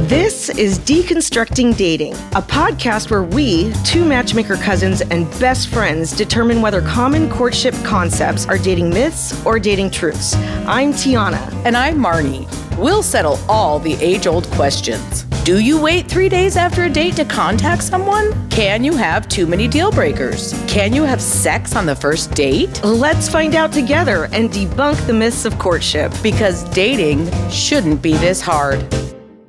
This is Deconstructing Dating, a podcast where we, two matchmaker cousins and best friends, determine whether common courtship concepts are dating myths or dating truths. I'm Tiana. And I'm Marnie. We'll settle all the age-old questions. Do you wait 3 days after a date to contact someone? Can you have too many deal breakers? Can you have sex on the first date? Let's find out together and debunk the myths of courtship. Because dating shouldn't be this hard.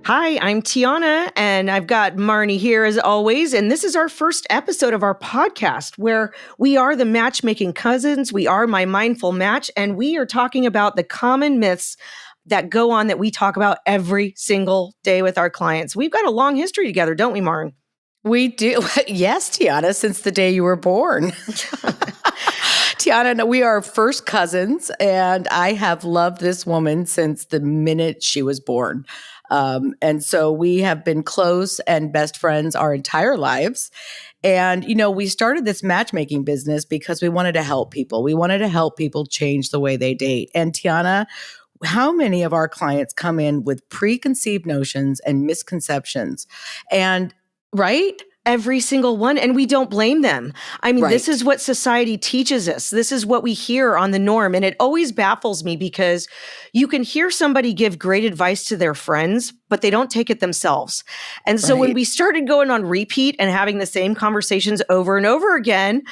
Hi, I'm Tiana, and I've got Marnie here as always, and this is our first episode of our podcast where we are the matchmaking cousins, we are My Mindful Match, and we are talking about the common myths that go on that we talk about every single day with our clients. We've got a long history together, don't we, Marn? We do. Yes, Tiana, since the day you were born. Tiana, we are first cousins, and I have loved this woman since the minute she was born. And so we have been close and best friends our entire lives. And, you know, we started this matchmaking business because we wanted to help people. We wanted to help people change the way they date. And Tiana, how many of our clients come in with preconceived notions and misconceptions? And, right? Every single one. And we don't blame them. I mean, Right. This is what society teaches us. This is what we hear on the norm. And it always baffles me because you can hear somebody give great advice to their friends, but they don't take it themselves. And so when Right. we started going on repeat and having the same conversations over and over again,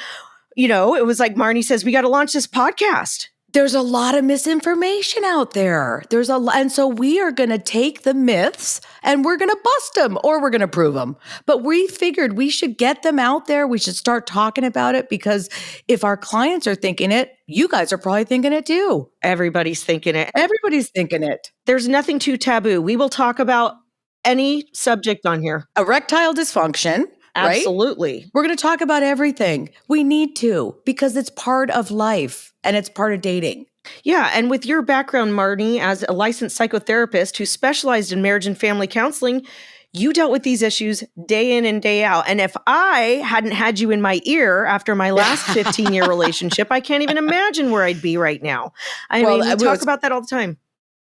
you know, it was like Marnie says, we got to launch this podcast. There's a lot of misinformation out there. There's a lot. And so we are going to take the myths and we're going to bust them or we're going to prove them. But we figured we should get them out there. We should start talking about it because if our clients are thinking it, you guys are probably thinking it too. Everybody's thinking it. Everybody's thinking it. There's nothing too taboo. We will talk about any subject on here. Erectile dysfunction. Right? Absolutely. We're going to talk about everything. We need to because it's part of life and it's part of dating. Yeah. And with your background, Marnie, as a licensed psychotherapist who specialized in marriage and family counseling, you dealt with these issues day in and day out. And if I hadn't had you in my ear after my last 15-year relationship, I can't even imagine where I'd be right now. I mean, we talk about that all the time.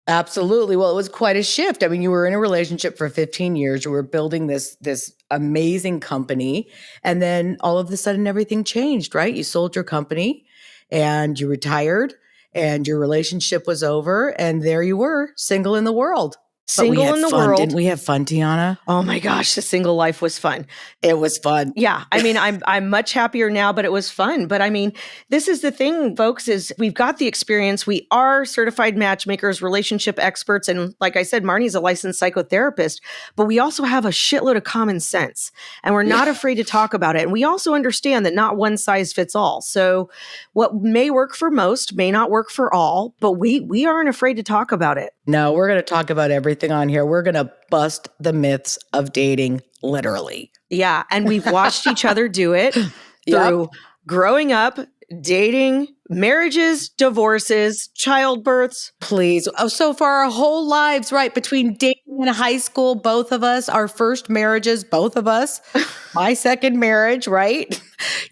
Absolutely. Well, it was quite a shift. I mean, you were in a relationship for 15 years. You were building this amazing company. And then all of a sudden, everything changed, right? You sold your company and you retired and your relationship was over. And there you were, single in the world. Single in the world. Didn't we have fun, Tiana? Oh my gosh, the single life was fun. It was fun. Yeah. I mean, I'm much happier now, but it was fun. But I mean, this is the thing, folks, is we've got the experience. We are certified matchmakers, relationship experts. And like I said, Marnie's a licensed psychotherapist, but we also have a shitload of common sense and we're not afraid to talk about it. And we also understand that not one size fits all. So what may work for most may not work for all, but we aren't afraid to talk about it. No, we're going to talk about everything on here. We're going to bust the myths of dating, literally. Yeah. And we've watched each other do it through growing up, dating, marriages, divorces, childbirths. Please. Oh, so for our whole lives, right? Between dating and high school, both of us, our first marriages, both of us, my second marriage, right?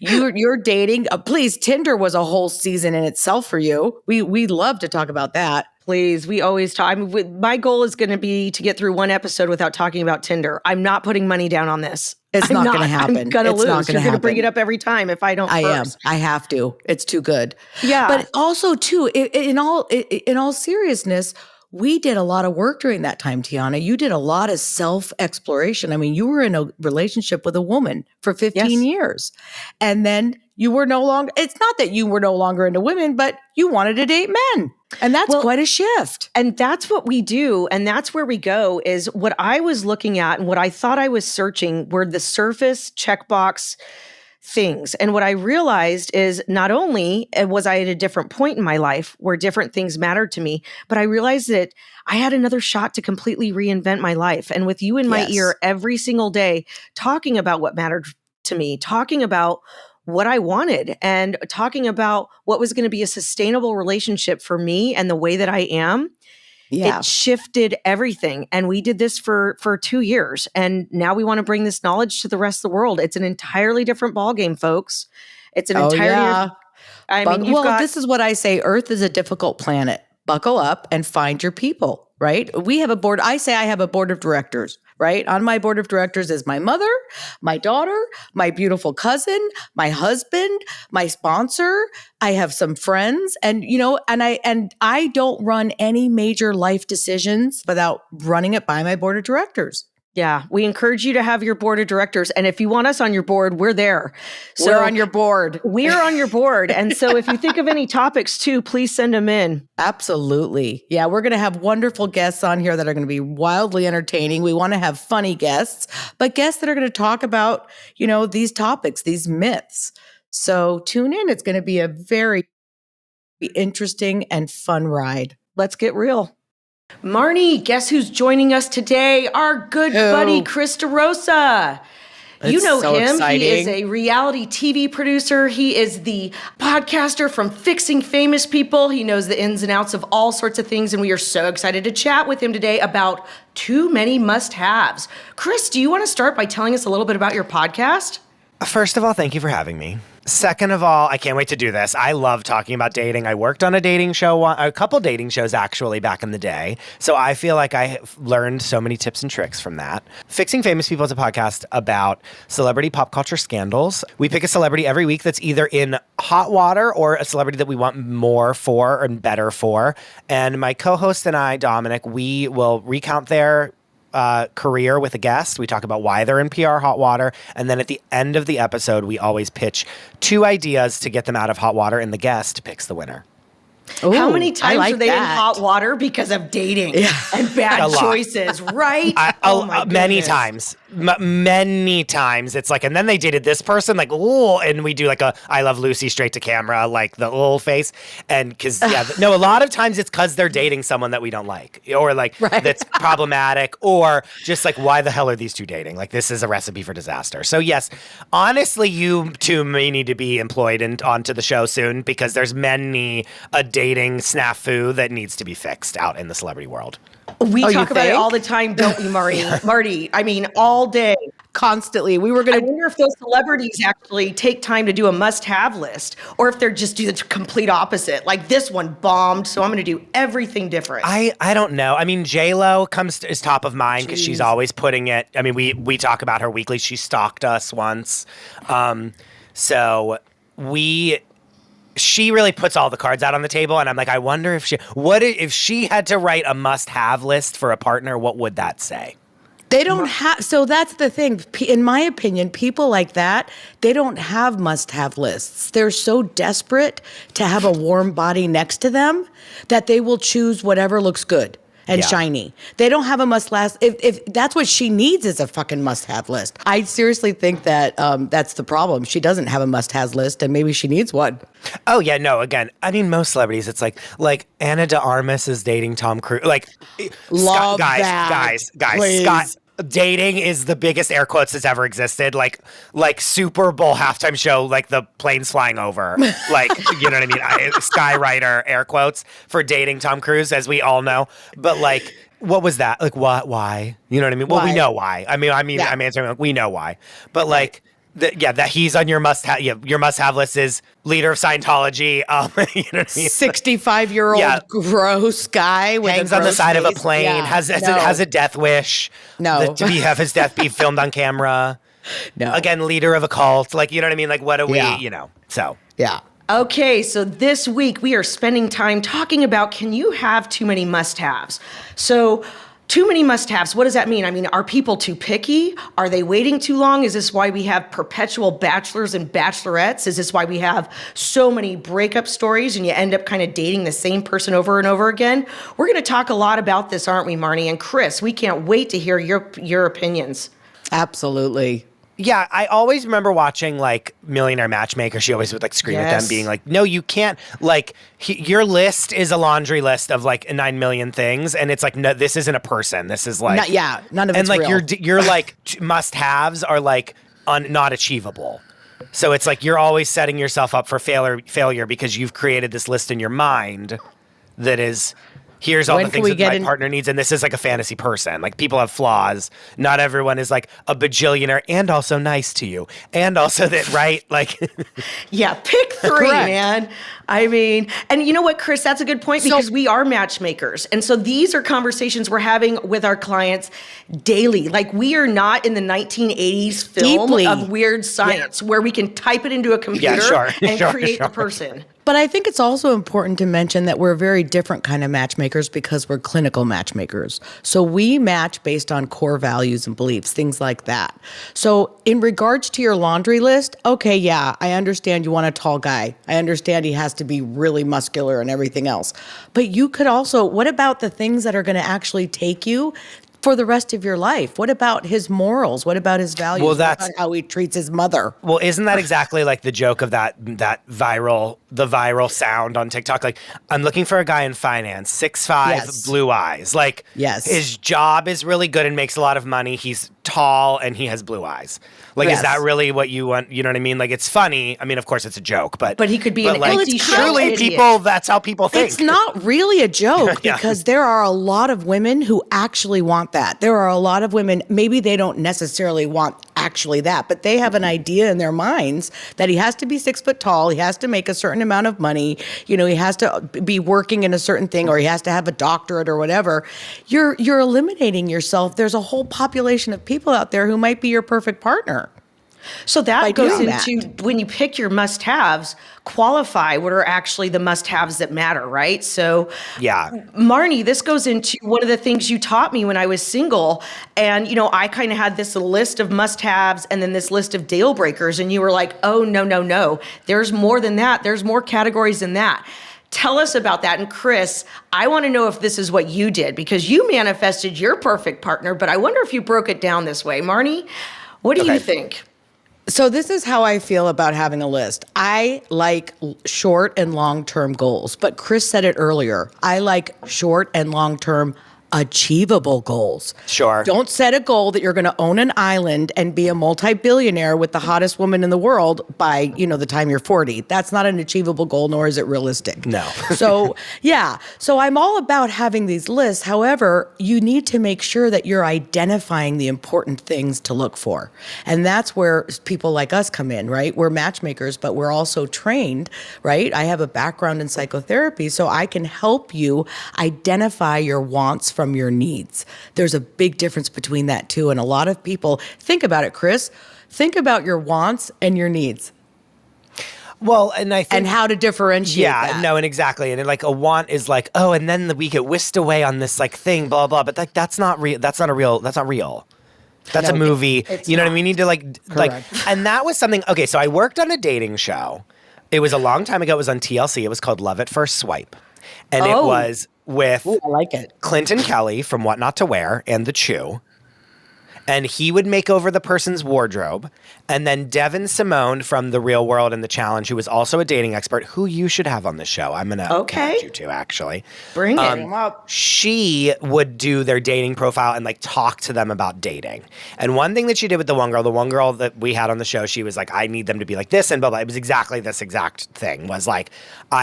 You're dating. Please, Tinder was a whole season in itself for you. We love to talk about that. Please, we always talk. I mean, my goal is going to be to get through one episode without talking about Tinder. I'm not putting money down on this. It's not going to happen. I'm going to lose. You're going to bring it up every time if I don't. I am. I have to. It's too good. Yeah. But also, too, in all seriousness, we did a lot of work during that time, Tiana. You did a lot of self-exploration. I mean, you were in a relationship with a woman for 15 years. And then you were no longer, it's not that you were no longer into women, but you wanted to date men. And that's quite a shift. And that's what we do. And that's where we go is what I was looking at and what I thought I was searching were the surface checkbox things. And what I realized is not only was I at a different point in my life where different things mattered to me, but I realized that I had another shot to completely reinvent my life. And with you in my ear every single day, talking about what mattered to me, talking about what I wanted and talking about what was going to be a sustainable relationship for me and the way that I am, it shifted everything. And we did this for 2 years. And now we want to bring this knowledge to the rest of the world. It's an entirely different ballgame, folks. It's an entirely, this is what I say. Earth is a difficult planet. Buckle up and find your people. right? We have a board. I say I have a board of directors, right? On my board of directors is my mother, my daughter, my beautiful cousin, my husband, my sponsor. I have some friends, and I don't run any major life decisions without running it by my board of directors. Yeah, we encourage you to have your board of directors. And if you want us on your board, we're there. So we're on your board. We're on your board. And so if you think of any topics too, please send them in. Absolutely. Yeah, we're going to have wonderful guests on here that are going to be wildly entertaining. We want to have funny guests, but guests that are going to talk about, these topics, these myths. So tune in. It's going to be a very interesting and fun ride. Let's get real. Marnie, guess who's joining us today? Our good buddy, Chris DeRosa. You know so him. Exciting. He is a reality TV producer. He is the podcaster from Fixing Famous People. He knows the ins and outs of all sorts of things, and we are so excited to chat with him today about too many must-haves. Chris, do you want to start by telling us a little bit about your podcast? First of all, thank you for having me. Second of all, I can't wait to do this. I love talking about dating. I worked on a dating show, a couple dating shows actually back in the day. So I feel like I learned so many tips and tricks from that. Fixing Famous People is a podcast about celebrity pop culture scandals. We pick a celebrity every week that's either in hot water or a celebrity that we want more for and better for. And my co-host and I, Dominic, we will recount their career with a guest. We talk about why they're in PR hot water. And then at the end of the episode, we always pitch 2 ideas to get them out of hot water, and the guest picks the winner. Ooh, how many times are they in hot water because of dating and bad choices, right? Many times. Many times. It's like, and then they dated this person, like, ooh, and we do like a I Love Lucy straight to camera, like the little face. And because, a lot of times it's because they're dating someone that we don't like, or like that's problematic, or just like, why the hell are these two dating? Like, this is a recipe for disaster. So yes, honestly, you two may need to be employed and onto the show soon, because there's many a dating snafu that needs to be fixed out in the celebrity world. We talk about it all the time, don't we, Marnie? Marty, I mean, all day. Constantly. I wonder if those celebrities actually take time to do a must-have list, or if they're just do the complete opposite. Like, this one bombed, so I'm going to do everything different. I don't know. I mean, J-Lo is top of mind because she's always putting it. I mean, we talk about her weekly. She stalked us once. She really puts all the cards out on the table, and I'm like, I wonder if she had to write a must-have list for a partner, what would that say? They don't have, so that's the thing. In my opinion, people like that, they don't have must-have lists. They're so desperate to have a warm body next to them that they will choose whatever looks good and shiny. They don't have a must-have. If that's what she needs, is a fucking must-have list. I seriously think that that's the problem. She doesn't have a must-have list, and maybe she needs one. Oh yeah, no. Again, I mean, most celebrities, it's like Anna de Armas is dating Tom Cruise. Like, love guys, please. Scott. Dating is the biggest air quotes that's ever existed. Like Super Bowl halftime show, like the planes flying over. Like, you know what I mean? Skywriter air quotes for dating Tom Cruise, as we all know. But like, what was that? Like, what? Why? You know what I mean? Well, we know why. I'm answering like, we know why. But like, that he's on your must-have. Yeah, your must-have list is leader of Scientology. You know what I mean? 65-year-old gross guy with hangs on the side of a plane. Has a death wish. No, to have his death be filmed on camera. No, again, leader of a cult. Like, you know what I mean? Like, what do we? You know? So yeah. Okay, so this week we are spending time talking about, can you have too many must-haves? So, too many must-haves, what does that mean? I mean, are people too picky? Are they waiting too long? Is this why we have perpetual bachelors and bachelorettes? Is this why we have so many breakup stories and you end up kind of dating the same person over and over again? We're going to talk a lot about this, aren't we, Marnie? And Chris, we can't wait to hear your opinions. Absolutely. Yeah, I always remember watching like Millionaire Matchmaker. She always would like scream at them, being like, "No, you can't." Like, your list is a laundry list of like 9 million things, and it's like, no, this isn't a person. This is like, none of it's and like real. your like must-haves are like not achievable. So it's like you're always setting yourself up for failure because you've created this list in your mind that is, here's all When the can things we that get my in- partner needs, and this is like a fantasy person. Like people have flaws. Not everyone is like a bajillionaire and also nice to you. And also that, right? Like Yeah, pick three, Correct. man. I mean, and you know what, Chris, that's a good point because we are matchmakers. And so these are conversations we're having with our clients daily. Like we are not in the 1980s film Deeply. of weird science where we can type it into a computer sure, and sure, create the sure. person. But I think it's also important to mention that we're very different kind of matchmakers because we're clinical matchmakers. So we match based on core values and beliefs, things like that. So in regards to your laundry list, okay, yeah, I understand you want a tall guy. I understand he has to be really muscular and everything else. But you could also, what about the things that are going to actually take you for the rest of your life? What about his morals? What about his values? Well, What that's- about how he treats his mother? Well, isn't that exactly like the joke of the viral sound on TikTok? Like, I'm looking for a guy in finance, 6'5", Yes. blue eyes. Like, Yes. his job is really good and makes a lot of money. He's tall and he has blue eyes. Like, Yes. is that really what you want? You know what I mean? Like, it's funny. I mean, of course, it's a joke, but But he could be an like, empty shell truly, idiot. people. That's how people think. It's not really a joke Yeah. because there are a lot of women who actually want that. There are a lot of women, maybe they don't necessarily want actually that, but they have an idea in their minds that he has to be 6 foot tall, he has to make a certain amount of money, you know, he has to be working in a certain thing, or he has to have a doctorate or whatever. You're eliminating yourself. There's a whole population of people out there who might be your perfect partner. So By that goes doing into when you pick your must-haves, qualify what are actually the must-haves that matter, right? So Yeah. Marnie, this goes into one of the things you taught me when I was single. And, you know, I kind of had this list of must-haves and then this list of deal breakers. And you were like, oh, no, no, no. There's more than that. There's more categories than that. Tell us about that. And Chris, I want to know if this is what you did because you manifested your perfect partner, but I wonder if you broke it down this way. Marnie, what do you think? So this is how I feel about having a list. I like short and long-term goals, but Chris said it earlier. I like short and long-term achievable goals. Sure. Don't set a goal that you're going to own an island and be a multi-billionaire with the hottest woman in the world by, you know, the time you're 40. That's not an achievable goal, nor is it realistic. No. So, yeah. So I'm all about having these lists. However, you need to make sure that you're identifying the important things to look for. And that's where people like us come in, right? We're matchmakers, but we're also trained, right? I have a background in psychotherapy, so I can help you identify your wants from your needs. There's a big difference between that too. And a lot of people, think about it, Chris, think about your wants and your needs. Well, and I think And how to differentiate that. no, and exactly. And like a want is like, oh, and then we get whisked away on this like thing, blah, blah. But like that's not real. That's not real. That's, No, a movie. it's You know what I not. mean? We need to like, Correct. and that was something. Okay, so I worked on a dating show. It was a long time ago. It was on TLC. It was called Love at First Swipe. And it Oh. was with Ooh, I like it. Clinton Kelly from What Not to Wear and The Chew. And he would make over the person's wardrobe. And then Devin Simone from The Real World and The Challenge, who was also a dating expert, who you should have on the show. I'm going to Okay. add you to, actually. Bring it. She would do their dating profile and like talk to them about dating. And one thing that she did with the one girl that we had on the show, she was like, I need them to be like this and blah, blah. It was exactly this exact thing was like,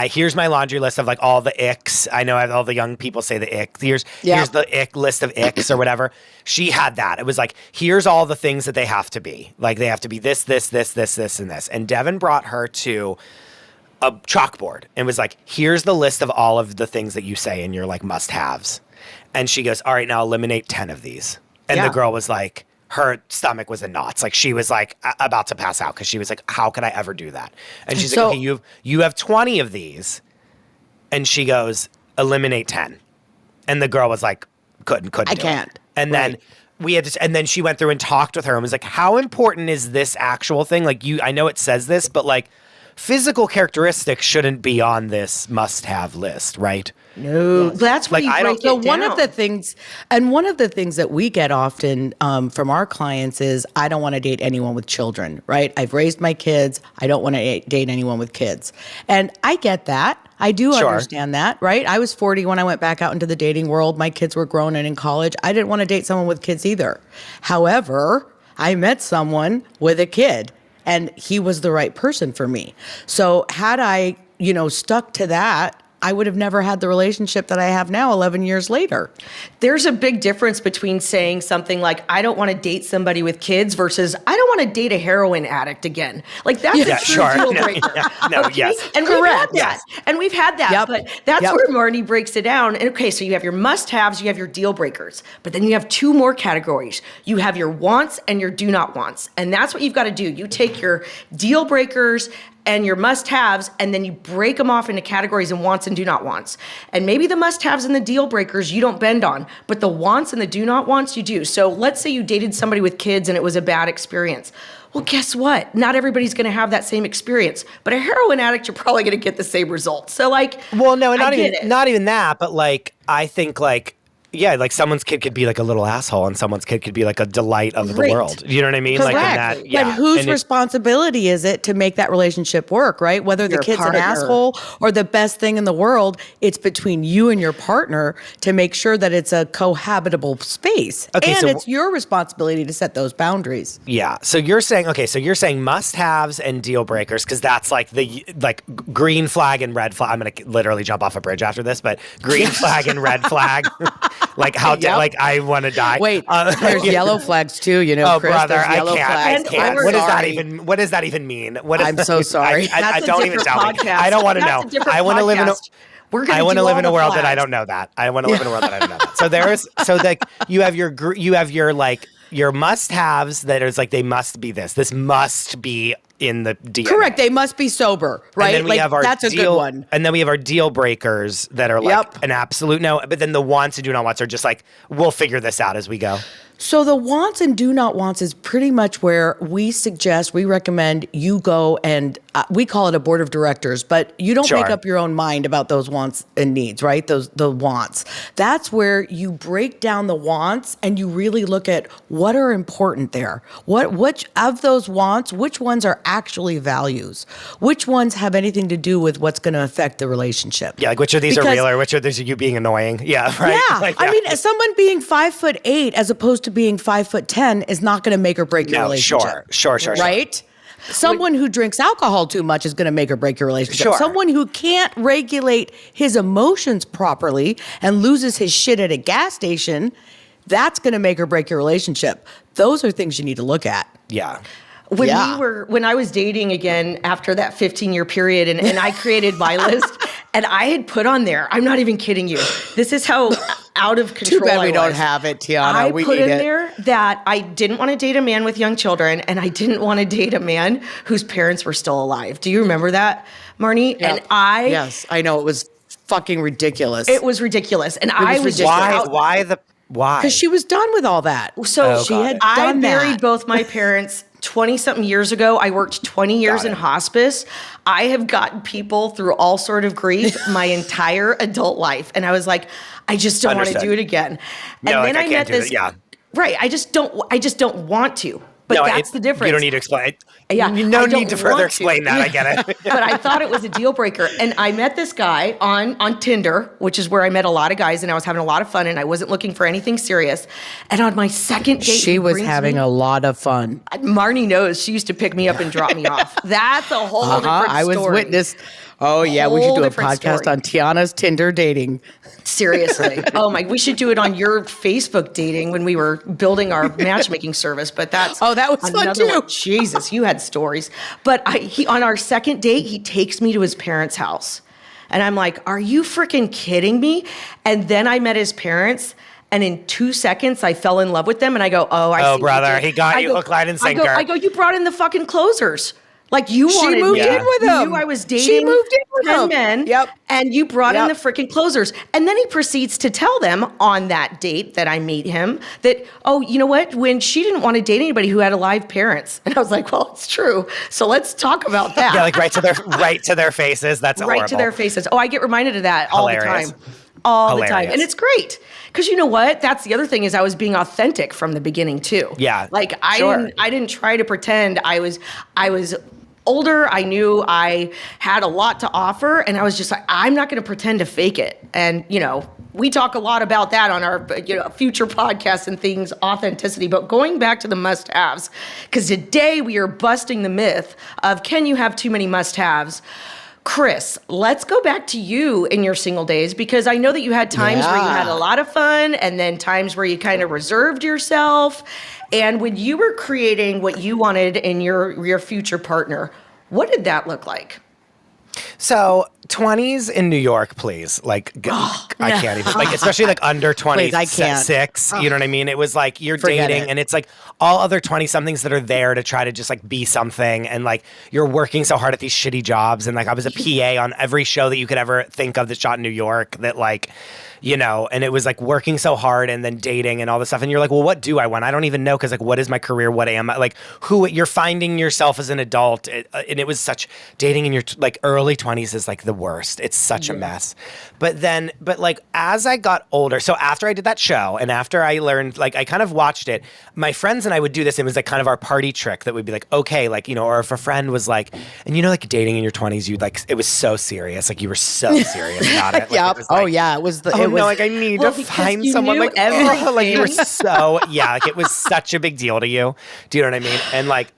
here's my laundry list of like all the icks. I know all the young people say the ick. Here's the ick list of icks or whatever. She had that. It was like, here's all the things that they have to be. Like they have to be this, and this. And Devin brought her to a chalkboard and was like, here's the list of all of the things that you say in your like must-haves. And she goes, all right, now eliminate 10 of these. And Yeah. the girl was like, her stomach was in knots. Like she was like about to pass out because she was like, how could I ever do that? And she's So- like, okay, you have 20 of these. And she goes, eliminate 10. And the girl was like, couldn't do it. can't. And then we had to, and then she went through and talked with her and was like, how important is this actual thing? Like I know it says this, but like physical characteristics shouldn't be on this must-have list, right? No, that's Like, what I you don't- break So it one down. of the things that we get often from our clients is, I don't want to date anyone with children, right? I've raised my kids. I don't want to date anyone with kids. And I get that. I do Sure. understand that, right? I was 40 when I went back out into the dating world. My kids were grown and in college. I didn't want to date someone with kids either. However, I met someone with a kid and he was the right person for me. So had I, stuck to that, I would have never had the relationship that I have now 11 years later. There's a big difference between saying something like, I don't want to date somebody with kids versus I don't want to date a heroin addict again. Like that's a true deal breaker. Yes. And Correct. We've had that. And we've had that. But that's where Marnie breaks it down. And okay, so you have your must-haves, you have your deal breakers. But then you have two more categories. You have your wants and your do not wants. And that's what you've got to do. You take your deal breakers and your must-haves, and then you break them off into categories and wants and do not wants. And maybe the must-haves and the deal breakers you don't bend on, but the wants and the do not wants you do. So let's say you dated somebody with kids and it was a bad experience. Well, guess what? Not everybody's going to have that same experience, but a heroin addict, you're probably going to get the same results. So like, well, no, not even that, but like, I think like, yeah, like someone's kid could be like a little asshole and someone's kid could be like a delight of the world. You know what I mean? Correct. Like in that, yeah. But whose responsibility is it to make that relationship work, right? Whether the kid's an asshole or the best thing in the world, it's between you and your partner to make sure that it's a cohabitable space. Okay, and it's your responsibility to set those boundaries. Yeah. So you're saying, must-haves and deal breakers, because that's like the green flag and red flag. I'm going to literally jump off a bridge after this, but green flag and red flag. Like how, like I want to die. Wait, there's yellow flags too, you know. Oh, Chris, brother, I flags. can't. What does that even mean? I'm so sorry. I don't even tell me. I don't want to know. I want to live in a world that I don't know that. I want to live in a world that I don't know that. So you have your must-haves that is like, they must be this. This must be in the DNA. Correct. They must be sober, right? And then we have our that's a good one. And then we have our deal breakers that are like an absolute no. But then the wants and do not wants are just like, we'll figure this out as we go. So the wants and do not wants is pretty much where we recommend you go and we call it a board of directors, but you don't make up your own mind about those wants and needs, right? The wants. That's where you break down the wants and you really look at what are important there. Which of those wants, which ones are actually values? Which ones have anything to do with what's going to affect the relationship? Yeah, like which of these are real or which of these are you being annoying? Yeah, right? Yeah. I mean, someone being 5'8" as opposed to being 5'10" is not going to make or break your relationship. Sure. Right? Someone who drinks alcohol too much is going to make or break your relationship. Sure. Someone who can't regulate his emotions properly and loses his shit at a gas station, that's going to make or break your relationship. Those are things you need to look at. Yeah. When I was dating again after that 15-year period and I created my list and I had put on there, I'm not even kidding you. This is how out of control Too bad we I don't was. have it, Tiana. I put in there that I didn't want to date a man with young children and I didn't want to date a man whose parents were still alive. Do you remember that, Marnie? Yep. And Yes, I know. It was fucking ridiculous. It was ridiculous. And I was just... Why? Because she was done with all that. So I buried both my parents 20-something years ago. I worked 20 years in hospice. I have gotten people through all sort of grief my entire adult life. And I was like, I just don't want to do it again. And then I met this. Right. I just don't want to. But that's the difference. You don't need to explain. Yeah, no need to further explain that. I get it. But I thought it was a deal breaker. And I met this guy on Tinder, which is where I met a lot of guys, and I was having a lot of fun, and I wasn't looking for anything serious. And on my second date, she was having a lot of fun. Marnie knows she used to pick me up and drop me off. That's a whole different story. I was witness. Oh, yeah, we should do a podcast on Tiana's Tinder dating. Seriously. Oh, we should do it on your Facebook dating when we were building our matchmaking service. But that's that was fun too. One. Jesus, you had stories. But on our second date, he takes me to his parents' house. And I'm like, are you freaking kidding me? And then I met his parents. And in 2 seconds, I fell in love with them. And I go, I see brother, he got you hook, line, and sinker. I go, you brought in the fucking closers. Like you wanted me. She moved in with him. You knew I was dating she moved in with 10 him. men. Yep. And you brought in the freaking closers. And then he proceeds to tell them on that date that I meet him that, oh, you know what? When she didn't want to date anybody who had alive parents. And I was like, well, it's true. So let's talk about that. Yeah, like right to their faces. That's right horrible. to their faces. Oh, I get reminded of that all Hilarious. the time. All the time. And it's great. Because you know what? That's the other thing is I was being authentic from the beginning too. Yeah. Like I didn't try to pretend I was older. I knew I had a lot to offer, and I was just like, I'm not going to pretend to fake it. And, we talk a lot about that on our future podcasts and things, authenticity. But going back to the must-haves, because today we are busting the myth of can you have too many must-haves? Chris, let's go back to you in your single days, because I know that you had times where you had a lot of fun and then times where you kind of reserved yourself. And when you were creating what you wanted in your future partner, what did that look like? So 20s in New York, please. Like, I can't even, like, especially like under 26, you know what I mean? It was like you're dating and it's like all other 20 somethings that are there to try to just like be something. And like, you're working so hard at these shitty jobs. And like, I was a PA on every show that you could ever think of that shot in New York that like, you know, and it was like working so hard and then dating and all this stuff. And you're like, well, what do I want? I don't even know. Cause like, what is my career? What am I? Like, who you're finding yourself as an adult. And it was such, dating in your like early 20s is like the worst. It's such a mess. But like as I got older, so after I did that show and after I learned, like I kind of watched it, my friends and I would do this. It was like kind of our party trick that would be like, okay, like, you know, or if a friend was like, and you know, like dating in your 20s, you'd like, it was so serious. Like you were so serious about it. Like, it was like, it was the, no, like I need to find someone like everything. Like you were so like it was such a big deal to you. Do you know what I mean? And like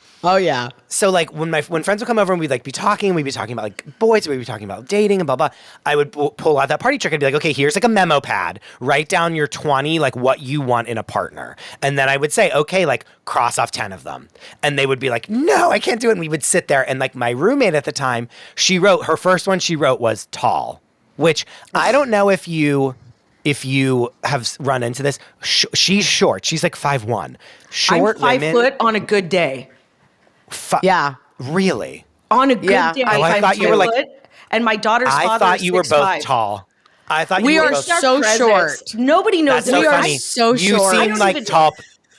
so like when friends would come over and we'd be talking about like boys, we'd be talking about dating and blah blah. I would pull out that party trick and be like, okay, here's like a memo pad. Write down your 20 like what you want in a partner, and then I would say, okay, like cross off 10 of them, and they would be like, no, I can't do it. And we would sit there and like my roommate at the time, she wrote her first one. She wrote was tall, which I don't know if you have run into this. She's short. She's like 5'1". Short I'm 5 women. foot on a good day. Really? On a good day, I thought you were like, and my daughter's father I thought you were both 6'5". tall. I thought we you were are both so short. Nobody knows That's so that. funny. We are so you short. seem like tall.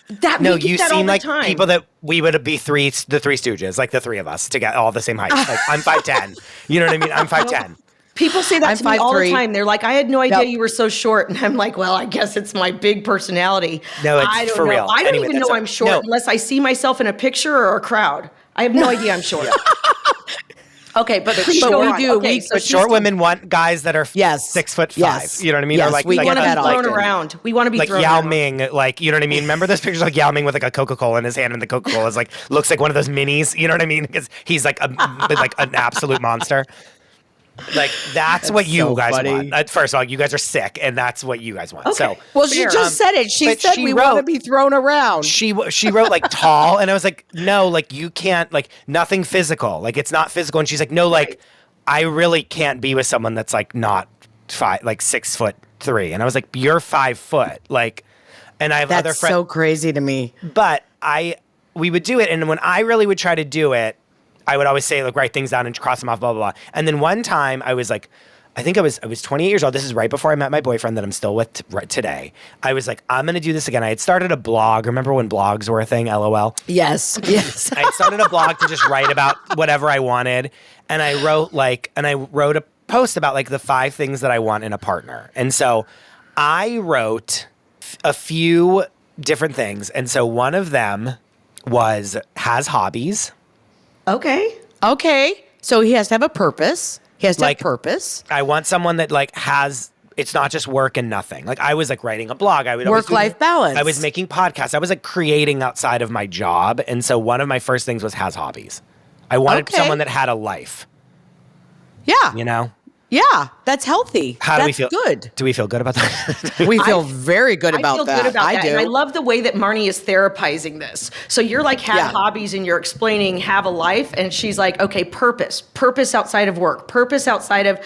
You that seem like time. people that we would be the Three Stooges, like the three of us to get all the same height. Like I'm 5'10". You know what I mean? I'm 5'10". People say that to me all the time. They're like, I had no idea you were so short. And I'm like, well, I guess it's my big personality. No, it's for real. I don't even know I'm short unless I see myself in a picture or a crowd. I have no idea I'm short. Okay, but we do. Okay, but short women want guys that are 6'5". Yes. You know what I mean? Yes, or like, we want to be thrown like, around. We want to be like thrown Yao around. Ming, like, you know what I mean? Remember this picture of like Yao Ming with like a Coca-Cola in his hand, and the Coca-Cola is like looks like one of those minis. You know what I mean? Because he's like like an absolute monster. Like that's what you guys want. First of all, you guys are sick, and that's what you guys want. Okay. So, she just said it. She said we want to be thrown around. She wrote like tall, and I was like, no, like you can't, like nothing physical, like it's not physical. And she's like, no, like I really can't be with someone that's like not 6'3", and I was like, you're 5 foot, like, and I have other friends. That's so crazy to me. But we would do it, and when I really would try to do it, I would always say, like, write things down and cross them off, blah, blah, blah. And then one time I was like, I think I was 28 years old. This is right before I met my boyfriend that I'm still with today. I was like, I'm going to do this again. I had started a blog. Remember when blogs were a thing? LOL. Yes. I had started a blog to just write about whatever I wanted. And I wrote a post about like the 5 things that I want in a partner. And so I wrote a few different things. And so one of them has hobbies. Okay. So he has to have a purpose. He has to have purpose. I want someone that like has, it's not just work and nothing. Like I was like writing a blog. I would work-life balance. I was making podcasts. I was like creating outside of my job. And so one of my first things was has hobbies. I wanted someone that had a life. Yeah. You know? Yeah, that's healthy. How do we feel? Good. Do we feel good about that? We feel very good about that. I feel good about that. do. And I love the way that Marnie is therapizing this. So you're like, have hobbies, and you're explaining have a life. And she's like, okay, purpose outside of work, purpose outside of.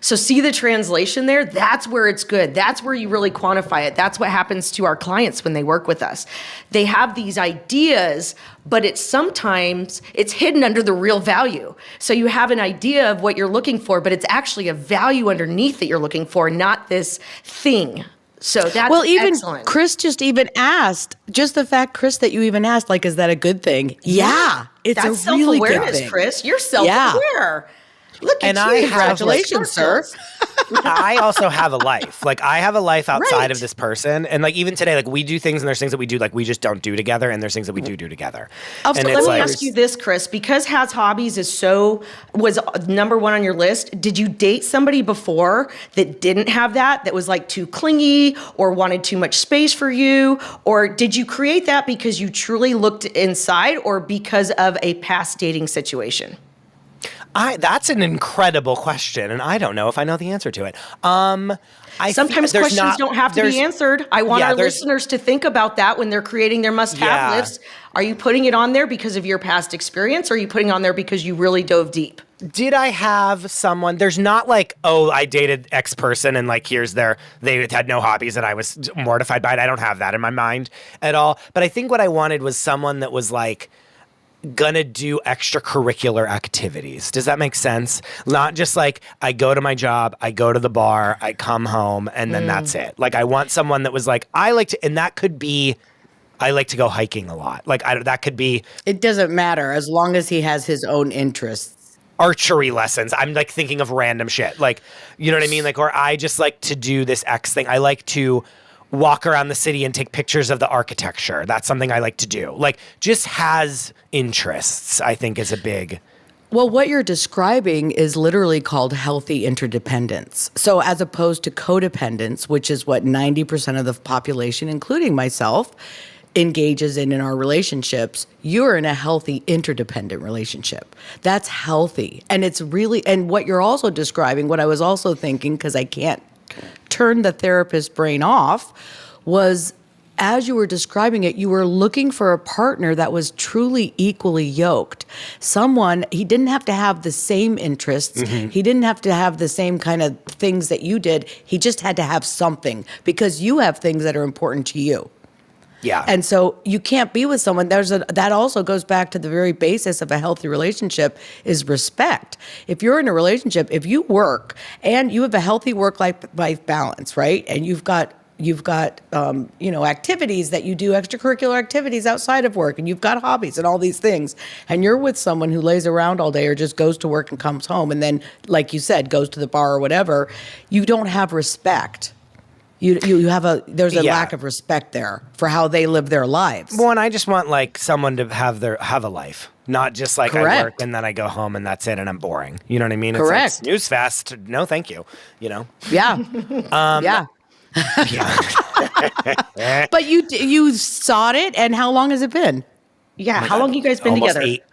So see the translation there? That's where it's good. That's where you really quantify it. That's what happens to our clients when they work with us. They have these ideas, but sometimes it's hidden under the real value. So you have an idea of what you're looking for, but it's actually a value underneath that you're looking for, not this thing. So that's excellent. Chris just even asked, just the fact, Chris, that you even asked, like, is that a good thing? Yeah. It's that's a really good self-awareness, thing. Chris. You're self-aware. Look at you. Congratulations, sir. I also have a life. Like I have a life outside of this person. And like even today, like we do things and there's things that we do like we just don't do together, and there's things that we do together. So let me ask you this, Chris, because has hobbies was number 1 on your list. Did you date somebody before that didn't have that was like too clingy or wanted too much space for you? Or did you create that because you truly looked inside or because of a past dating situation? That's an incredible question, and I don't know if I know the answer to it. Sometimes questions don't have to be answered. I want our listeners to think about that when they're creating their must-have lists. Are you putting it on there because of your past experience, or are you putting it on there because you really dove deep? Did I have someone? There's not like, oh, I dated X person and like they had no hobbies and I was mortified by it. I don't have that in my mind at all. But I think what I wanted was someone that was like gonna do extracurricular activities. Does that make sense? Not just like I go to my job, I go to the bar, I come home, and then that's it. Like I want someone that was like, and that could be, I like to go hiking a lot. Like that could be. It doesn't matter as long as he has his own interests. Archery lessons. I'm like thinking of random shit. Like, you know what I mean? Like, or I just like to do this X thing. I like to walk around the city and take pictures of the architecture. That's something I like to do. Like, just has interests, I think is a big. Well, what you're describing is literally called healthy interdependence. So as opposed to codependence, which is what 90% of the population, including myself, engages in our relationships, you're in a healthy interdependent relationship. That's healthy. And it's really, and what you're also describing, what I was also thinking, because I can't turn the therapist brain off, was as you were describing it, you were looking for a partner that was truly equally yoked. Someone, he didn't have to have the same interests. Mm-hmm. He didn't have to have the same kind of things that you did. He just had to have something because you have things that are important to you. Yeah. And so you can't be with someone. That also goes back to the very basis of a healthy relationship is respect. If you're in a relationship, if you work and you have a healthy work-life balance, right? And you've got activities that you do, extracurricular activities outside of work, and you've got hobbies and all these things, and you're with someone who lays around all day or just goes to work and comes home and then, like you said, goes to the bar or whatever, you don't have respect. There's a lack of respect there for how they live their lives. Well, and I just want like someone to have a life, not just like Correct. I work and then I go home and that's it and I'm boring. You know what I mean? Correct. It's like snooze fest. No, thank you. You know? Yeah. Yeah. But you sought it, and how long has it been? Yeah. How long have you guys been Almost together?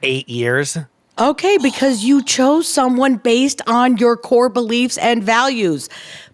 8 years. Okay, because you chose someone based on your core beliefs and values.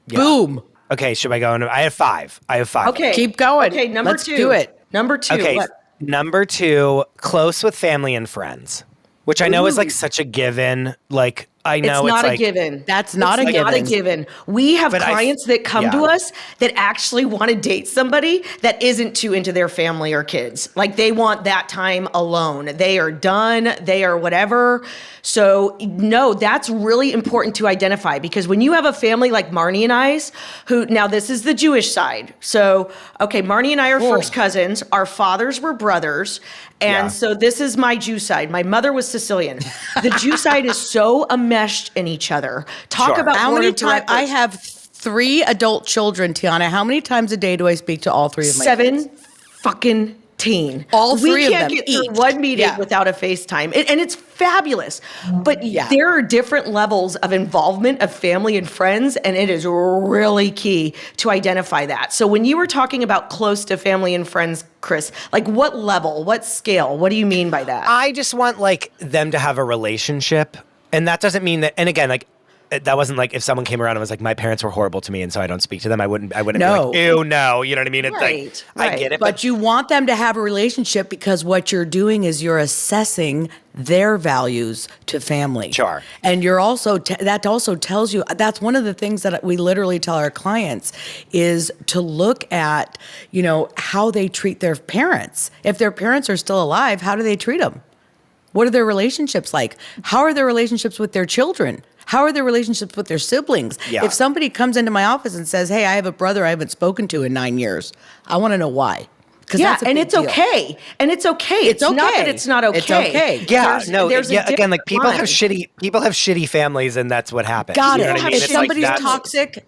Yeah. Boom. Okay, should I go into? I have five. Okay. Keep going. Okay, Let's do it. Number two. Okay, what? number 2, close with family and friends, which I know is like such a given. Like I know it's not like, a given. That's not a given. Not a given. We have clients that come to us that actually want to date somebody that isn't too into their family or kids. Like they want that time alone. They are done. They are whatever. So no, that's really important to identify because when you have a family like Marnie and I's, who now this is the Jewish side. So, okay, Marnie and I are first cousins. Our fathers were brothers. And so this is my Jew side. My mother was Sicilian. The Jew side is so enmeshed in each other. Talk about how many times I have 3 adult children, Tiana. How many times a day do I speak to all 3 of my 7 kids? fucking teen. All 3 of them. We can't get through one meeting without a FaceTime. And it's fabulous. But there are different levels of involvement of family and friends, and it is really key to identify that. So when you were talking about close to family and friends, Chris, like what level, what scale, what do you mean by that? I just want like them to have a relationship. And that doesn't mean that, and again, like, that wasn't like if someone came around and was like, my parents were horrible to me and so I don't speak to them. I wouldn't be like, ew, no. You know what I mean? It's right. I get it. But you want them to have a relationship because what you're doing is you're assessing their values to family. Sure. And you're also, that also tells you, that's one of the things that we literally tell our clients is to look at, how they treat their parents. If their parents are still alive, how do they treat them? What are their relationships like? How are their relationships with their children? How are their relationships with their siblings? Yeah. If somebody comes into my office and says, hey, I have a brother I haven't spoken to in 9 years, I want to know why. Yeah, and it's okay. And it's okay. It's not that it's not okay. It's okay. Yeah, there's again, like people have shitty families and that's what happens. Got you it. know what I mean? If It's somebody's like toxic,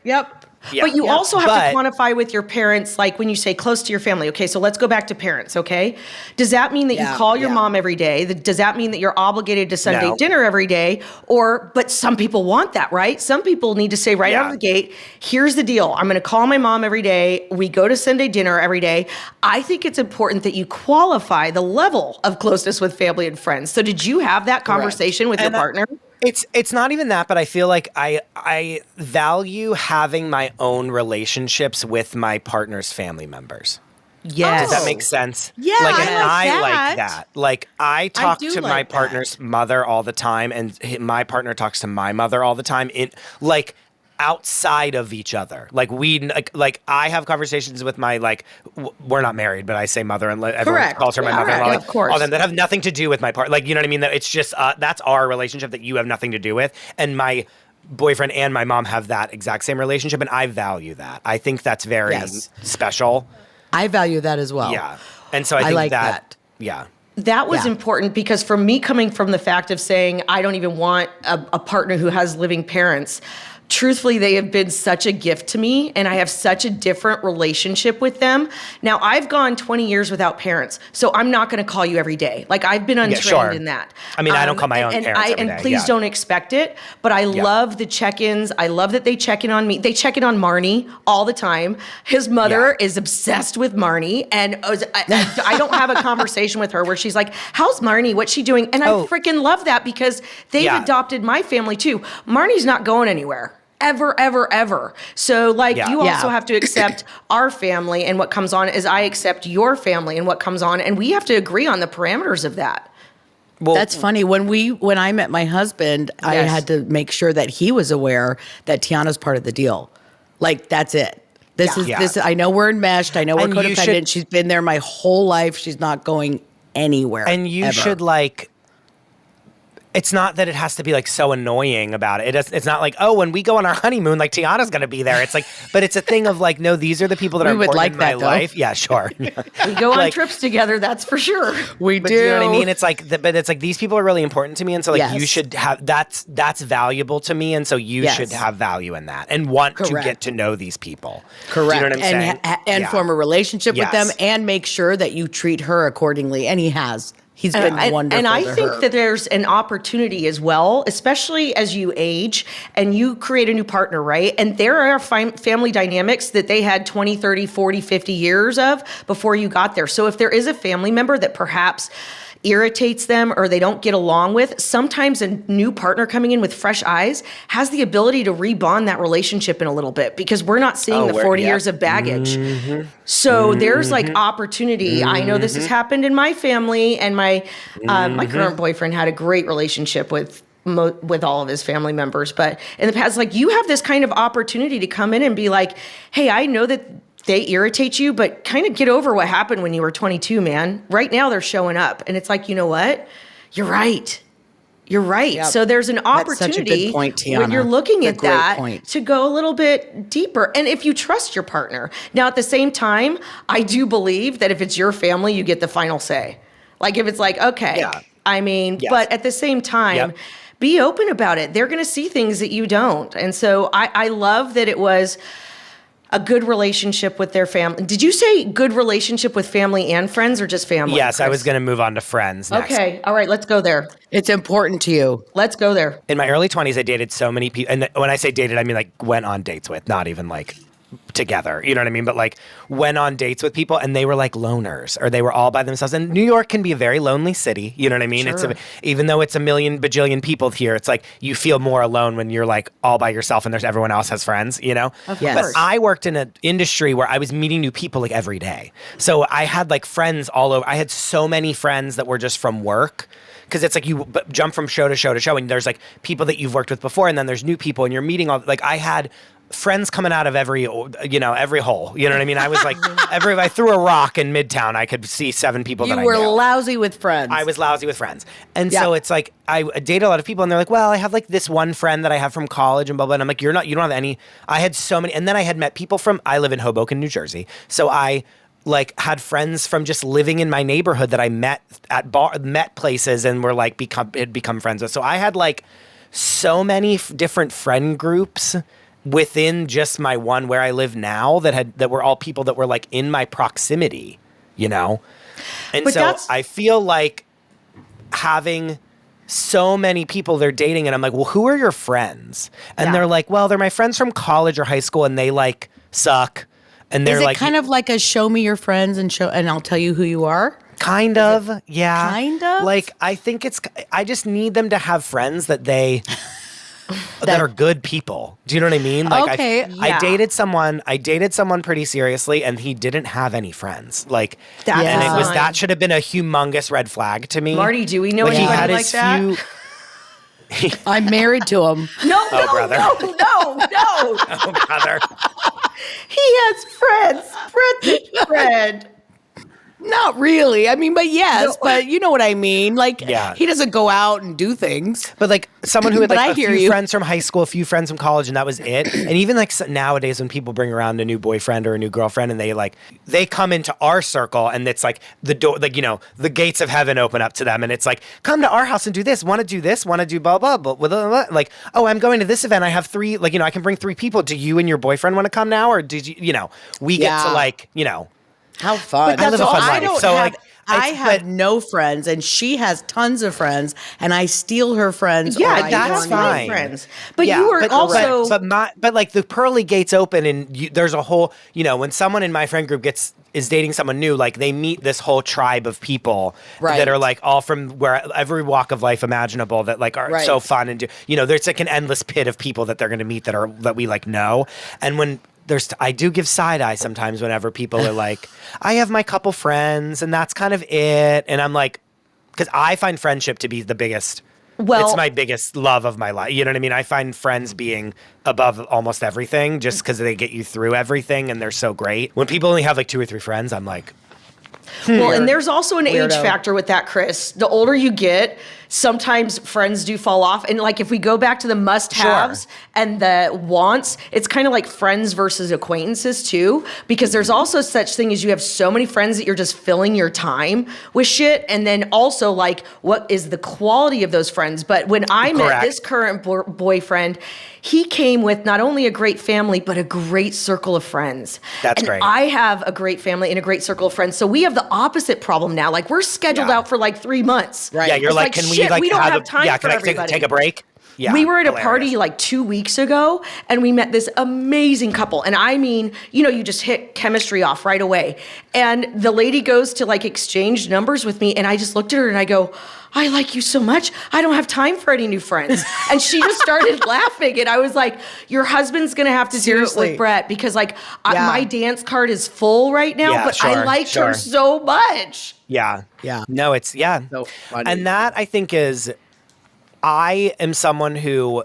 Yeah. But you Yeah. also have to quantify with your parents, like when you say close to your family. Okay, so let's go back to parents, okay? Does that mean that you call your mom every day? Does that mean that you're obligated to Sunday dinner every day? But some people want that, right? Some people need to say right out of the gate, here's the deal. I'm going to call my mom every day. We go to Sunday dinner every day. I think it's important that you qualify the level of closeness with family and friends. So did you have that conversation with your partner? It's not even that, but I feel like I value having my own relationships with my partner's family members. Yes. Does that make sense? Yeah, like, I and like I that. like that. Like, I talk do to my like partner's mother all the time, and my partner talks to my mother all the time. Outside of each other, like I have conversations with my we're not married, but I say mother, and everyone calls her my mother-in-law. Of course, all them that have nothing to do with my part. Like, you know what I mean? That it's just that's our relationship that you have nothing to do with, and my boyfriend and my mom have that exact same relationship, and I value that. I think that's very special. I value that as well. Yeah, and so I think like that. Yeah. That was important because for me, coming from the fact of saying I don't even want a partner who has living parents, truthfully, they have been such a gift to me, and I have such a different relationship with them. Now, I've gone 20 years without parents, so I'm not going to call you every day. Like, I've been untrained in that. I mean, I don't call my own parents every day. And please don't expect it, but I love the check-ins. I love that they check in on me. They check in on Marnie all the time. His mother is obsessed with Marnie, and I don't have a conversation with her where she's like, how's Marnie? What's she doing? And I freaking love that because they've adopted my family too. Marnie's not going anywhere. Ever, ever, ever. So you also have to accept our family, and what comes on is I accept your family and what comes on, and we have to agree on the parameters of that. Well, that's funny. When I met my husband, I had to make sure that he was aware that Tiana's part of the deal. Like, that's it. This. I know we're enmeshed. I know we're codependent. She's been there my whole life. She's not going anywhere. And you should it's not that it has to be so annoying about it. It's not like, oh, when we go on our honeymoon, Tiana's going to be there. It's but it's a thing of no, these are the people that are important in my life. Yeah, sure. We go on trips together, that's for sure. We do. You know what I mean? It's but it's these people are really important to me, and so you should have that's valuable to me, and so you should have value in that and want to get to know these people. Correct. Do you know what I'm saying? And form a relationship with them, and make sure that you treat her accordingly. And he has. He's been wonderful. And I think that there's an opportunity as well, especially as you age and you create a new partner, right? And there are family dynamics that they had 20, 30, 40, 50 years of before you got there. So if there is a family member that perhaps irritates them or they don't get along with, sometimes a new partner coming in with fresh eyes has the ability to rebond that relationship in a little bit because we're not seeing the 40 years of baggage. So there's opportunity. I know this has happened in my family, and my current boyfriend had a great relationship with all of his family members. But in the past, you have this kind of opportunity to come in and be like, hey, I know that they irritate you, but kind of get over what happened when you were 22, man. Right now they're showing up. And it's you know what? You're right. You're right. Yep. So there's an opportunity That's such a good point, Tiana. when you're looking at that to go a little bit deeper. And if you trust your partner. Now, at the same time, I do believe that if it's your family, you get the final say. If it's okay, but at the same time, be open about it. They're going to see things that you don't. And so I love that it was a good relationship with their family. Did you say good relationship with family and friends or just family? Yes, Chris? I was going to move on to friends next. Okay. All right. Let's go there. It's important to you. Let's go there. In my early 20s, I dated so many people. And when I say dated, I mean went on dates with, not even together. You know what I mean? But went on dates with people and they were loners or they were all by themselves. And New York can be a very lonely city. You know what I mean? Sure. Even though it's a million bajillion people here, it's you feel more alone when you're all by yourself and there's everyone else has friends, you know? Of course. But I worked in an industry where I was meeting new people every day. So I had friends all over. I had so many friends that were just from work. Because it's you jump from show to show to show and there's people that you've worked with before and then there's new people and you're meeting all, I had friends coming out of every hole. You know what I mean? I was if I threw a rock in Midtown, I could see 7 people that I knew. You were lousy with friends. I was lousy with friends. And so it's I date a lot of people and they're well, I have this one friend that I have from college and blah, blah. And I'm you don't have any. I had so many. And then I had met people I live in Hoboken, New Jersey. So I had friends from just living in my neighborhood that I met at met places and were had become friends with. So I had so many different friend groups within just my one where I live now that were all people that were like in my proximity, you know? And But so I feel like having so many people they're dating, and I'm like, well, who are your friends? And they're like, well, they're my friends from college or high school, and they like suck. And they're Is it like, kind of like a show me your friends and I'll tell you who you are? kind of, yeah. Kind of? Like, I think I just need them to have friends that that are good people. Do you know what I mean? Like, Okay. I dated someone pretty seriously, and he didn't have any friends. Like, That's and a sign. that should have been a humongous red flag to me. Marty, do we know Like, he anybody had like his that? I'm married to him. No, Oh, brother. no. Oh, brother. He has friends. Brett's friend. Not really. I mean, but yes, but you know what I mean. Like, Yeah. he doesn't go out and do things. But like someone who had But like I a hear few you. friends from high school, a few friends from college, and that was it. And even like nowadays when people bring around a new boyfriend or a new girlfriend and they come into our circle and it's like the door, like, you know, the gates of heaven open up to them. And it's like, come to our house and do this, want to do this, want to do blah, blah, blah, blah, blah. Like, oh, I'm going to this event. I have 3, like, you know, I can bring 3 people. Do you and your boyfriend want to come now? Or did you, you know, we get to Yeah. like, you know, How fun. I live a fun I life. don't So, have, like, I it's- have but- no friends, and she has tons of friends, and I steal her friends. Yeah, or I that's warn my them. fine. friends. But Yeah, you were but, also but like the pearly gates open and there's a whole, you know, when someone in my friend group is dating someone new, like they meet this whole tribe of people Right. that are like all from where every walk of life imaginable that like are Right. so fun and do, you know, there's like an endless pit of people that they're going to meet that we like know. And when I do give side eye sometimes whenever people are like, I have my couple friends and that's kind of it. And I'm like, because I find friendship to be the biggest. Well- It's my biggest love of my life. You know what I mean? I find friends being above almost everything just because they get you through everything and they're so great. When people only have like 2 or 3 friends, I'm like, well, and there's also an age Weirdo. factor with that, Chris. The older you get, sometimes friends do fall off. And like if we go back to the must-haves Sure. and the wants, it's kind of like friends versus acquaintances too. Because there's also such thing as you have so many friends that you're just filling your time with shit. And then also like what is the quality of those friends? But when I met Correct. this current boyfriend, he came with not only a great family, but a great circle of friends. That's and great. I have a great family and a great circle of friends. So we have the opposite problem now. Like we're scheduled Yeah. out for like 3 months. Right. yeah, you're It's like, like, can we shit, like we don't have have time yeah, for can I everybody. take a break? Yeah. We were at a hilarious. party like 2 weeks ago and we met this amazing couple. And I mean, you know, you just hit chemistry off right away. And the lady goes to like exchange numbers with me. And I just looked at her and I go, I like you so much. I don't have time for any new friends. And she just started laughing. And I was like, your husband's going to have to do this Seriously. with Brett because like Yeah. my dance card is full right now, Yeah, but I sure, liked sure. her so much. Yeah. Yeah. No, it's, yeah. So funny. And that I think is, I am someone who,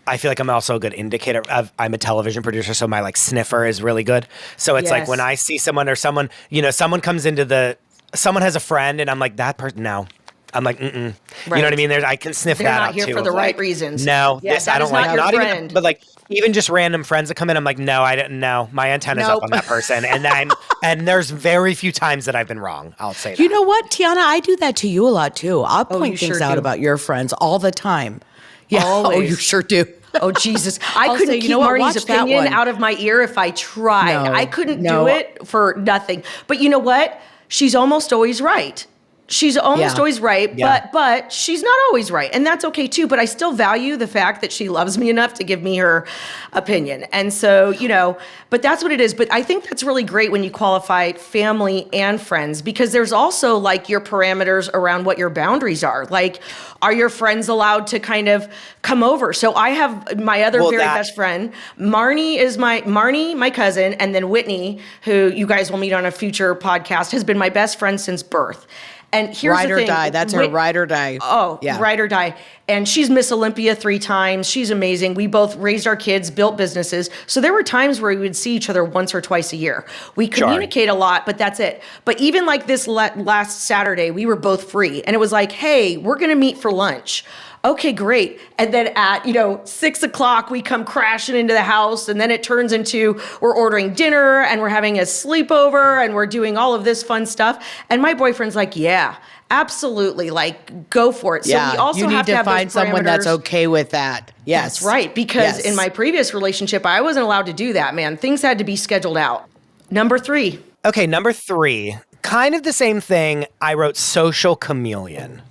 I feel like I'm also a good indicator of, I'm a television producer, so my like sniffer is really good. So it's like Yes. when I see someone or someone, you know, someone comes into someone has a friend and I'm like, that person, no. I'm like, mm-mm. You know what I Right. mean? I can sniff They're that not out here too. for the of, right like, reasons. No, Yeah, this that I don't is not like. your Not friend. even, but like even just random friends that come in, I'm like, no, I didn't know. My antenna's up Nope. on that person, and there's very few times that I've been wrong. I'll say that. You know what, Tiana? I do that to you a lot too. I'll point you things sure out do. about your friends all the time. Yeah. Oh, Always. you sure do. Oh Jesus! I I'll couldn't say, you keep know what, Marnie's watch that opinion one. out of my ear if I tried. No, I couldn't no. do it for nothing. But you know what? She's almost always right. She's almost Yeah. always right, Yeah. but she's not always right, and that's okay too. But I still value the fact that she loves me enough to give me her opinion, and so you know. But that's what it is. But I think that's really great when you qualify family and friends because there's also like your parameters around what your boundaries are. Like, are your friends allowed to kind of come over? So I have my other Well, very that- best friend. Marnie, my cousin, and then Whitney, who you guys will meet on a future podcast, has been my best friend since birth. And here's Ride the or thing. die. That's her ride or die. Oh, yeah. ride or die. And she's Miss Olympia 3 times. She's amazing. We both raised our kids, built businesses. So there were times where we would see each other once or twice a year. We communicate a lot, but that's it. But even like this last Saturday, we were both free. And it was like, hey, we're going to meet for lunch. Okay, great. And then at, 6:00, we come crashing into the house, and then it turns into we're ordering dinner and we're having a sleepover and we're doing all of this fun stuff. And my boyfriend's like, yeah, absolutely. Like, go for it. Yeah, So we also you need have to have find those someone that's parameters. okay with that. Yes. That's right. Because Yes. in my previous relationship, I wasn't allowed to do that, man. Things had to be scheduled out. Number 3. Okay, number 3, kind of the same thing. I wrote social chameleon.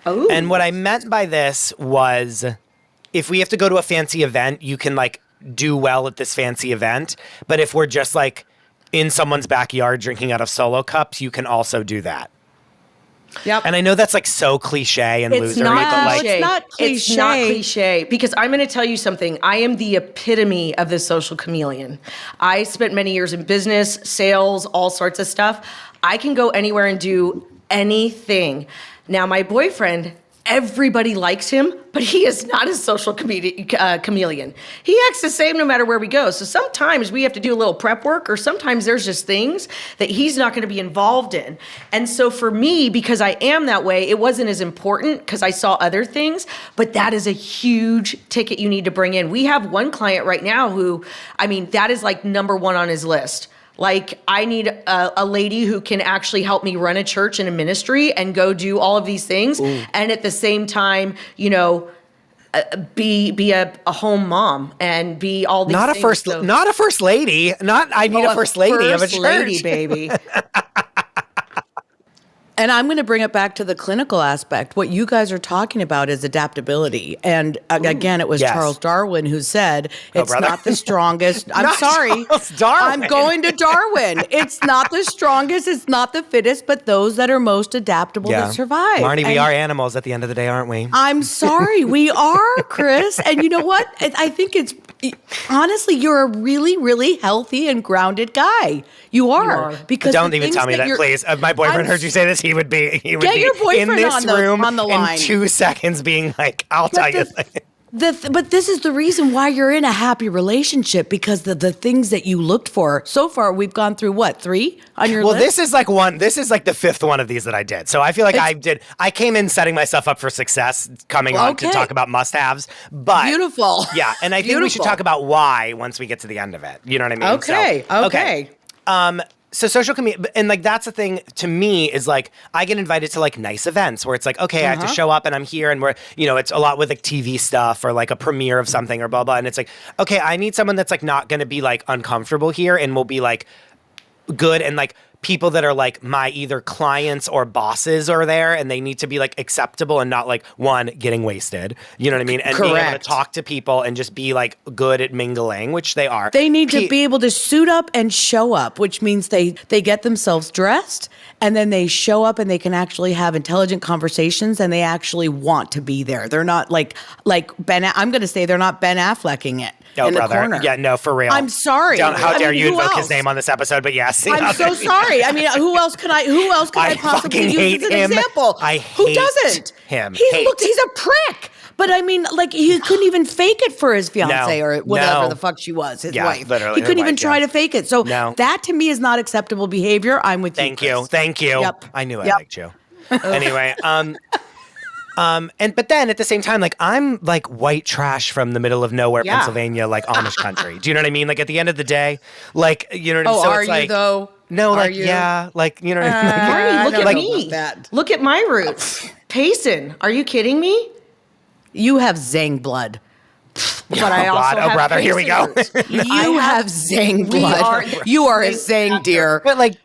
Oh. And what I meant by this was if we have to go to a fancy event, you can like do well at this fancy event. But if we're just like in someone's backyard drinking out of Solo cups, you can also do that. Yep. And I know that's like so cliche and It's losery, not but like cliche. It's not cliche. It's not cliche because I'm going to tell you something. I am the epitome of the social chameleon. I spent many years in business, sales, all sorts of stuff. I can go anywhere and do anything. Now, my boyfriend, everybody likes him, but he is not a social chameleon. He acts the same no matter where we go. So sometimes we have to do a little prep work, or sometimes there's just things that he's not going to be involved in. And so for me, because I am that way, it wasn't as important because I saw other things, but that is a huge ticket you need to bring in. We have one client right now who, that is like number 1 on his list. Like, I need a lady who can actually help me run a church and a ministry and go do all of these things. Ooh. And at the same time, be a home mom and be all these things. Not a first lady. I need a first lady of a church. Lady, baby. And I'm going to bring it back to the clinical aspect. What you guys are talking about is adaptability. And again, it was Charles Darwin who said, it's not the strongest. I'm sorry. I'm going to Darwin. It's not the strongest. It's not the fittest, but those that are most adaptable that survive. Marnie, we are animals at the end of the day, aren't we? I'm sorry. We are, Chris. And you know what? I think honestly, you're a really, really healthy and grounded guy. You are. Because don't even tell me that, please. If my boyfriend heard you say this, he would be your boyfriend in this room on the line. in 2 seconds being like, I'll tell you. But this is the reason why you're in a happy relationship, because the things that you looked for. So far, we've gone through what, 3 on your list? Well, this is like the 5th one of these that I did. So I feel like I came in setting myself up for success coming on to talk about must-haves. But beautiful. Yeah, and I think we should talk about why once we get to the end of it. You know what I mean? Okay. So social community, and like that's the thing to me is like I get invited to like nice events where it's like, okay, I have to show up and I'm here and we're, it's a lot with like TV stuff or like a premiere of something or blah, blah. And it's like, okay, I need someone that's like not going to be like uncomfortable here and will be like good and like people that are like my either clients or bosses are there and they need to be like acceptable and not like getting wasted. You know what I mean? And being able to talk to people and just be like good at mingling, which they are. They need to be able to suit up and show up, which means they get themselves dressed and then they show up and they can actually have intelligent conversations and they actually want to be there. They're not like Ben, I'm going to say they're not Ben Afflecking it. In the corner. Yeah, no, for real. I'm sorry. How dare you invoke his name on this episode? But yes, I'm so sorry. I mean, who else can I possibly use as an example? Who doesn't? Him. He's a prick. But I mean, like he couldn't even fake it for his fiance or whatever the fuck she was, his wife. Literally, he couldn't even try to fake it. So that to me is not acceptable behavior. I'm with you. Thank you. Yep. I knew I liked you. Anyway, but then at the same time, like I'm like white trash from the middle of nowhere, Pennsylvania, like Amish country. Do you know what I mean? Like at the end of the day, like you know what I mean? So are you though? No, like like you know what I mean? Marnie, look at me. That. Look at my roots. Payson, are you kidding me? You have Zang blood. But I also have brother, here we go. You have Zang blood. You are a Zang deer. But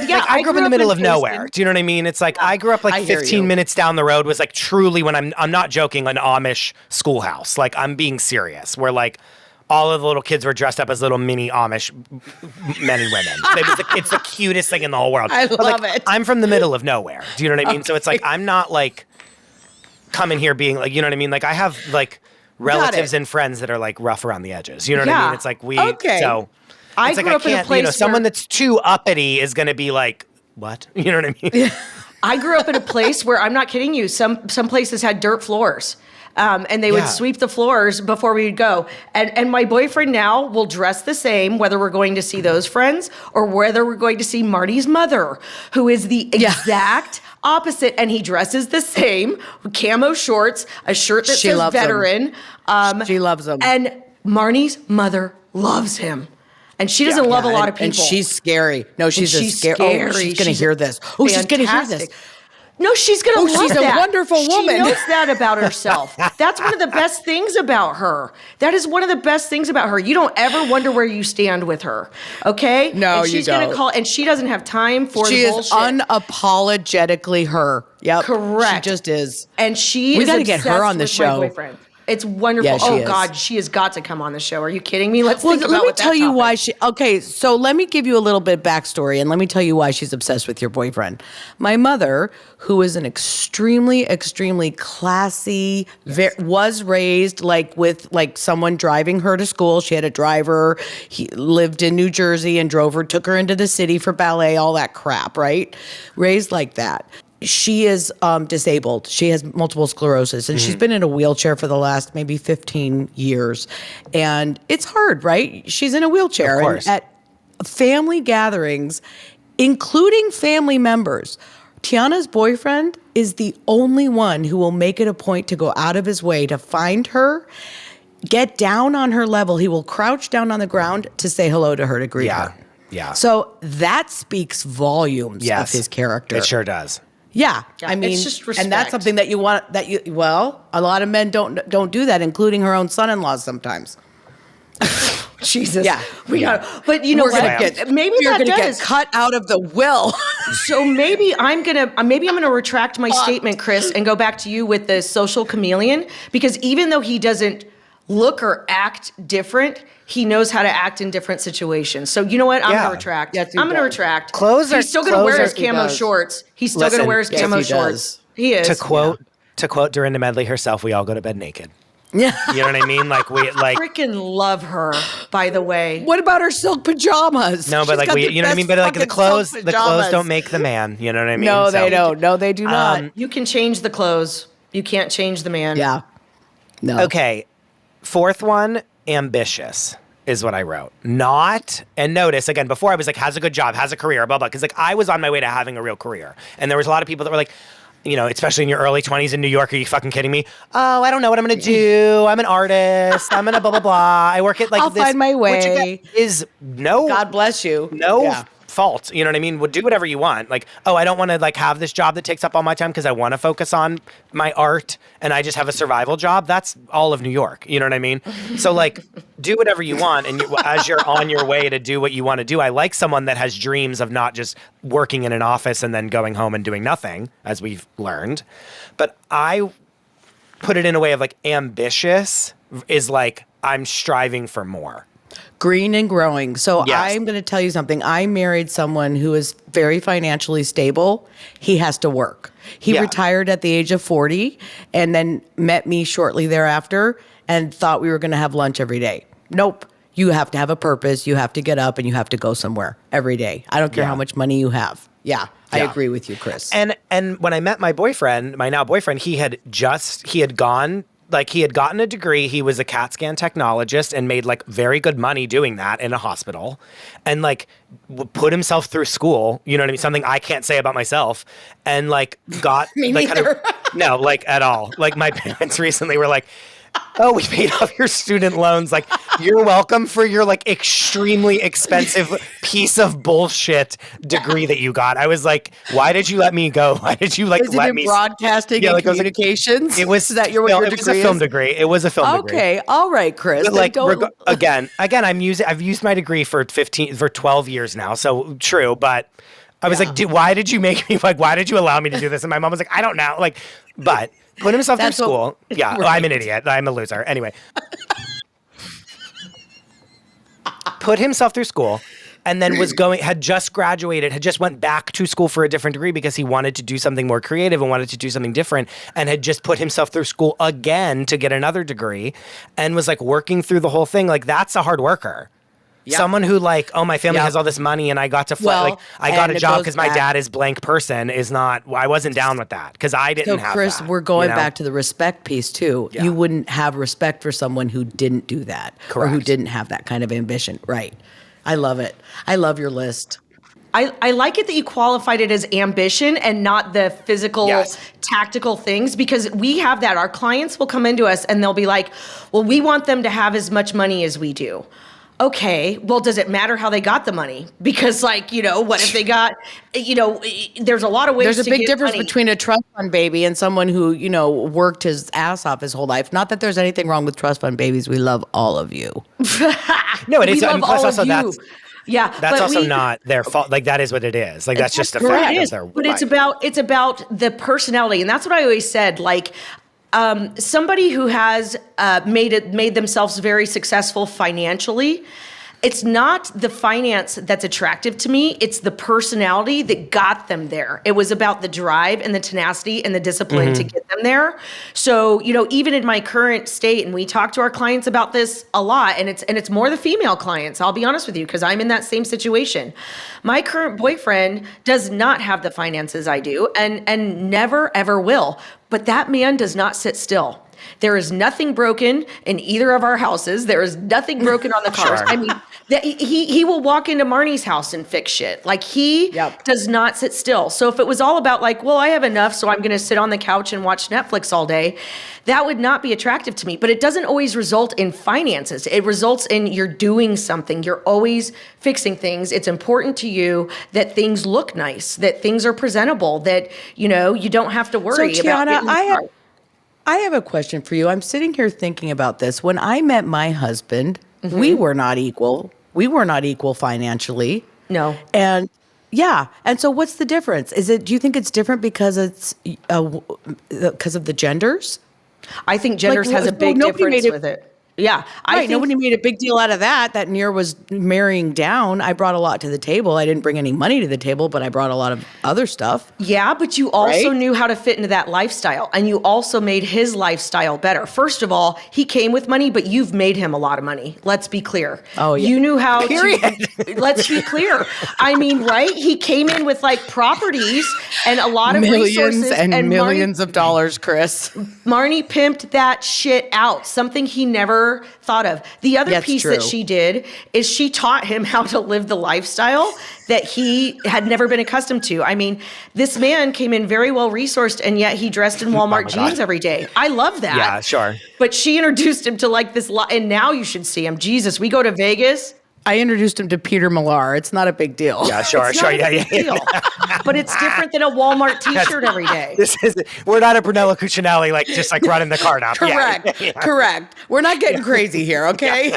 yeah, I grew up in the middle of nowhere. Do you know what I mean? It's like I grew up like 15 minutes down the road was like truly when I'm not joking, an Amish schoolhouse. Like I'm being serious. Where like all of the little kids were dressed up as little mini Amish men and women. It's the cutest thing in the whole world. I love it. I'm from the middle of nowhere. Do you know what I mean? So it's like I'm not like coming here being like, you know what I mean? Like I have like relatives and friends that are like rough around the edges. You know what I mean? It's like so I grew up in a place someone that's too uppity is going to be like, what? You know what I mean? I grew up in a place where, I'm not kidding you, some places had dirt floors. And they would sweep the floors before we'd go. And my boyfriend now will dress the same, whether we're going to see those friends or whether we're going to see Marty's mother, who is the exact opposite. And he dresses the same, camo shorts, a shirt that says veteran. She loves him. And Marnie's mother loves him. And she doesn't love a lot of people. And she's scary. No, she's scary. Oh, she's going to hear this. Oh, she's going to hear this. No, she's going to love that. She's a wonderful woman. She knows that about herself. That's one of the best things about her. That is one of the best things about her. You don't ever wonder where you stand with her, okay? No, and she's going to call, and she doesn't have time for the bullshit. She is unapologetically her. Yep. Correct. She just is. And she we got to get her on the show. It's wonderful. Yeah, oh God, she has got to come on the show. Are you kidding me? Let me tell you why she. Okay, so let me give you a little bit backstory, and let me tell you why she's obsessed with your boyfriend. My mother, who is an extremely classy, was raised with someone driving her to school. She had a driver. He lived in New Jersey and took her into the city for ballet, all that crap. Right, raised like that. She is disabled. She has multiple sclerosis, and she's been in a wheelchair for the last maybe 15 years. And it's hard, right? She's in a wheelchair. Of course. And at family gatherings, including family members, Tiana's boyfriend is the only one who will make it a point to go out of his way to find her, get down on her level. He will crouch down on the ground to say hello to her, to greet her. Yeah. So that speaks volumes of his character. It sure does. Yeah, I mean, it's just respect. And that's something that you want. A lot of men don't do that, including her own son-in-laws sometimes. Jesus, yeah, we got. But you know what? Maybe you're that gonna does get cut out of the will. So maybe I'm gonna retract my statement, Chris, and go back to you with the social chameleon, because even though he doesn't look or act different, he knows how to act in different situations. So you know what? I'm going to retract. Yes, I'm going to retract. He's still going to wear his camo shorts. He's still going to wear his camo shorts. He is. To quote Dorinda Medley herself, we all go to bed naked. Yeah. You know what I mean? I freaking love her, by the way. What about her silk pajamas? No, but you know what I mean? But the clothes don't make the man. You know what I mean? No, they don't. No, they do not. You can change the clothes. You can't change the man. Yeah. No. Okay. Fourth one, ambitious is what I wrote. And notice, again, before I was like, has a good job, has a career, blah, blah. Because I was on my way to having a real career. And there was a lot of people that were like, especially in your early 20s in New York, are you fucking kidding me? Oh, I don't know what I'm going to do. I'm an artist. I'm going to blah, blah, blah. I work at I'll find my way. Which again, is God bless you. Fault. You know what I mean? Well, do whatever you want. I don't want to have this job that takes up all my time because I want to focus on my art and I just have a survival job. That's all of New York. You know what I mean? So do whatever you want. And as you're on your way to do what you want to do, I like someone that has dreams of not just working in an office and then going home and doing nothing, as we've learned. But I put it in a way of ambitious is I'm striving for more. Green and growing. So I'm going to tell you something. I married someone who is very financially stable. He has to work. He retired at the age of 40 and then met me shortly thereafter and thought we were going to have lunch every day. Nope. You have to have a purpose. You have to get up and you have to go somewhere every day. I don't care how much money you have. Yeah. I agree with you, Chris. And when I met my boyfriend, my now boyfriend, he had gotten a degree. He was a CAT scan technologist and made very good money doing that in a hospital and put himself through school. You know what I mean? Something I can't say about myself and got me neither. No, at all. My parents recently were like, oh, we paid off your student loans. You're welcome for your extremely expensive piece of bullshit degree that you got. I was like, why did you let me go? Why did you let me broadcasting and communications? It was that your degree? It was a film degree. It was a film degree. Okay, all right, Chris. Again, I've used my degree for 12 years now. So true, but I was like, why did you make me why did you allow me to do this? And my mom was like, I don't know. But put himself through school. Right. I'm an idiot. I'm a loser. Anyway. Put himself through school and then had just graduated, had just went back to school for a different degree because he wanted to do something more creative and wanted to do something different and had just put himself through school again to get another degree and was working through the whole thing. That's a hard worker. Someone who like, oh, my family has all this money and I got to fly. Well, I got a and it job goes because my back- dad is blank person is not, I wasn't down with that because I didn't So, have Chris, that, we're going you know? back to the respect piece too. Yeah. You wouldn't have respect for someone who didn't do that or who Correct. didn't have that kind of ambition. Right. I love it. I love your list. I like it that you qualified it as ambition and not the physical, Yes. tactical things, because we have that. Our clients will come into us and they'll be like, well, we want them to have as much money as we do. Okay, well, does it matter how they got the money? Because, like, what if they got, there's a lot of ways There's a to big get difference money. between a trust fund baby and someone who, worked his ass off his whole life. Not that there's anything wrong with trust fund babies. We love all of you. No, it We is. love Plus all also of you. that's Yeah, that's but also we- not their fault. Like that is what it is. Like that's just a That's fact it of is. their But life. it's about the personality, and that's what I always said. Like somebody who has made themselves very successful financially. It's not the finance that's attractive to me. It's the personality that got them there. It was about the drive and the tenacity and the discipline to get them there. So, even in my current state, and we talk to our clients about this a lot, and it's more the female clients, I'll be honest with you, because I'm in that same situation. My current boyfriend does not have the finances I do and never, ever will. But that man does not sit still. There is nothing broken in either of our houses. There is nothing broken on the cars. Sure. I mean, he will walk into Marnie's house and fix shit. Like he does not sit still. So if it was all about like, well, I have enough, so I'm going to sit on the couch and watch Netflix all day, that would not be attractive to me. But it doesn't always result in finances. It results in you're doing something. You're always fixing things. It's important to you that things look nice, that things are presentable, that, you don't have to worry So, about Tiana, getting I have a question for you. I'm sitting here thinking about this. When I met my husband, we were not equal. We were not equal financially. No. And and so what's the difference? Do you think it's different because it's because of the genders? I think genders has a big difference with it. Yeah. I think Nobody made a big deal out of that. That Nir was marrying down. I brought a lot to the table. I didn't bring any money to the table, but I brought a lot of other stuff. Yeah, but you also knew how to fit into that lifestyle, and you also made his lifestyle better. First of all, he came with money, but you've made him a lot of money. Let's be clear. Oh, yeah. You knew how Period. Let's be clear. I mean, right? He came in with like properties and a lot of resources and millions of dollars, Chris. Marnie pimped that shit out, something he never thought of. The other piece that she did is she taught him how to live the lifestyle that he had never been accustomed to. I mean, this man came in very well resourced, and yet he dressed in Walmart jeans every day. I love that. Yeah, sure. But she introduced him to like this, and now you should see him. Jesus, we go to Vegas. I introduced him to Peter Millar. It's not a big deal. Yeah, sure, It's sure. not a Yeah, big yeah. deal. But it's different than a Walmart t-shirt every day. We're not a Brunello Cucinelli, just running the cart up. Correct. Yeah. Correct. We're not getting crazy here, okay?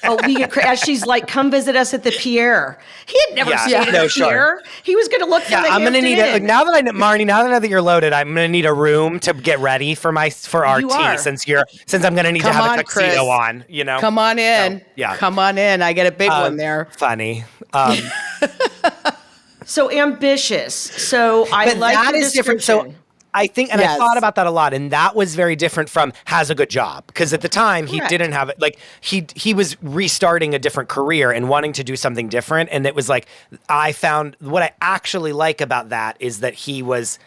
Oh, we get as she's like, come visit us at the Pierre. He had never stayed at the sure. Pierre. He was going to look for the I'm gonna Hampton need it. Inn. Now that I know, Marnie, now that I know that you're loaded, I'm gonna need a room to get ready for our You tea are. since I'm gonna need to have a tuxedo Chris. on. Come on in. So, yeah. Come on in. I get a big one there. Funny. So ambitious. So I But like that the is different. So description. I think, and I Yes. thought about that a lot, and that was very different from has a good job, because at the time he Correct. didn't have it. Like he was restarting a different career and wanting to do something different, and it was like I found what I actually like about that is that he was